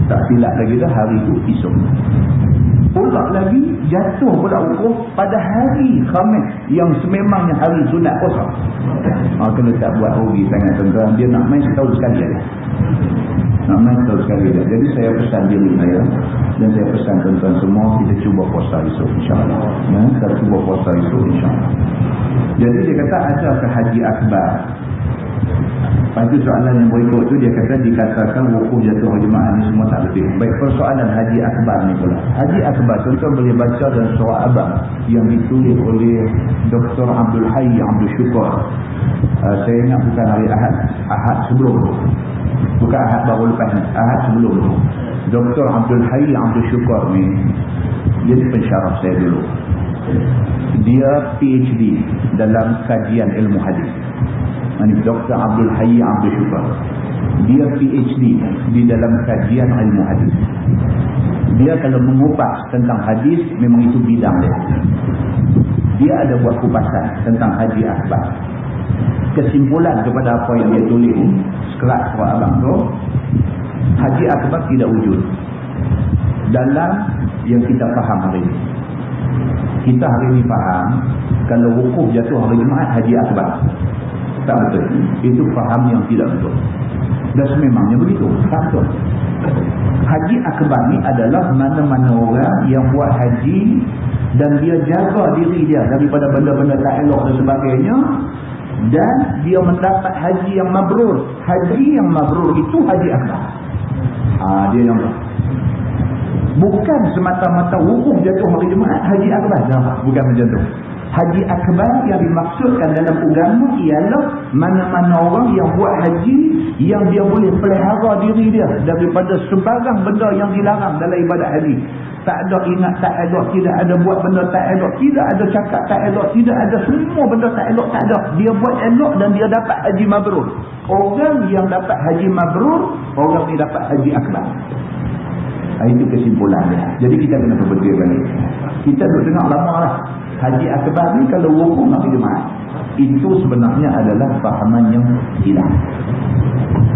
Tak silap lagi dah, hari itu esok. Pula lagi jatuh pula hukum pada hari Khamis yang sememangnya hari sunat puasa. Kena tak buat rugi sangat tuan-tuan. Dia nak main setahun sekali aja. Nak main setahun sekali aja. Jadi saya pesan diri saya dan saya pesan tuan-tuan semua, kita cuba puasa esok insya-Allah. Kita cuba puasa esok insya-Allah. Jadi dia kata adakah haji akbar? Lepas tu soalan yang berikut tu dia kata dikatakan wukuf jatuh jemaah ni semua tak betul. Baik, persoalan haji akbar ni pula. Haji akbar tuan-tuan boleh baca dalam surah Abang yang ditulis oleh Dr. Abdul Hayy Abdul Syukur. Saya ingat bukan hari Ahad sebelum tu. Bukan Ahad baru lepas ni, Ahad sebelum tu. Dr. Abdul Hayy Abdul Syukur ni dia pensyarah saya dulu. Dia PhD dalam kajian ilmu hadis. Ini Dr. Abdul Hayy Abdul Syukur. Dia PhD di dalam kajian ilmu hadis. Dia kalau mengupas tentang hadis, memang itu bidang dia. Dia ada buat kupasan tentang haji akbar. Kesimpulan kepada apa yang dia tulis sekelas surah Abang tu, haji akbar tidak wujud dalam yang kita faham hari ini. Kita hari ini faham kalau wukuf jatuh hari Jumaat haji akbar. Tak betul. Itu faham yang tidak betul. Dan sememangnya begitu. Tak betul. Haji akbar ni adalah mana-mana orang yang buat haji dan dia jaga diri dia daripada benda-benda tak elok dan sebagainya, dan dia mendapat haji yang mabrur. Haji yang mabrur itu haji akbar. Dia yang bukan semata-mata wukuf jatuh hari Jumaat haji akbar. Bukan macam tu. Haji akbar yang dimaksudkan dalam agama ialah mana-mana orang yang buat haji yang dia boleh pelihara diri dia daripada sebarang benda yang dilarang dalam ibadat haji. Tak ada ingat tak elok, tidak ada buat benda tak elok, tidak ada cakap tak elok, tidak ada semua benda tak elok, tak ada. Dia buat elok dan dia dapat haji mabrur. Orang yang dapat haji mabrur, orang ni dapat haji akbar. Itu kesimpulan dia. Jadi kita kena berbeza balik. Kita duduk dengar lama lah. Haji akbar ni kalau wukuf nak Jumaat, itu sebenarnya adalah fahaman yang hilang.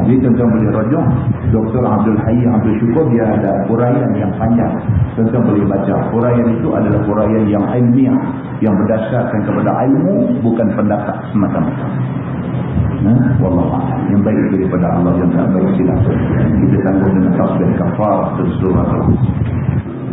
Jadi tuan-tuan boleh rujuk Dr. Abdul Hayy Abdul Syukur, dia ada huraian yang panjang. Tuan-tuan boleh baca. Huraian itu adalah huraian yang ilmiah, yang berdasarkan kepada ilmu, bukan pendapat semata-mata. Wallahualam. Yang baik daripada Allah, yang tak baik silap. Kita tanggung dengan tasbih kafarah dan seluruh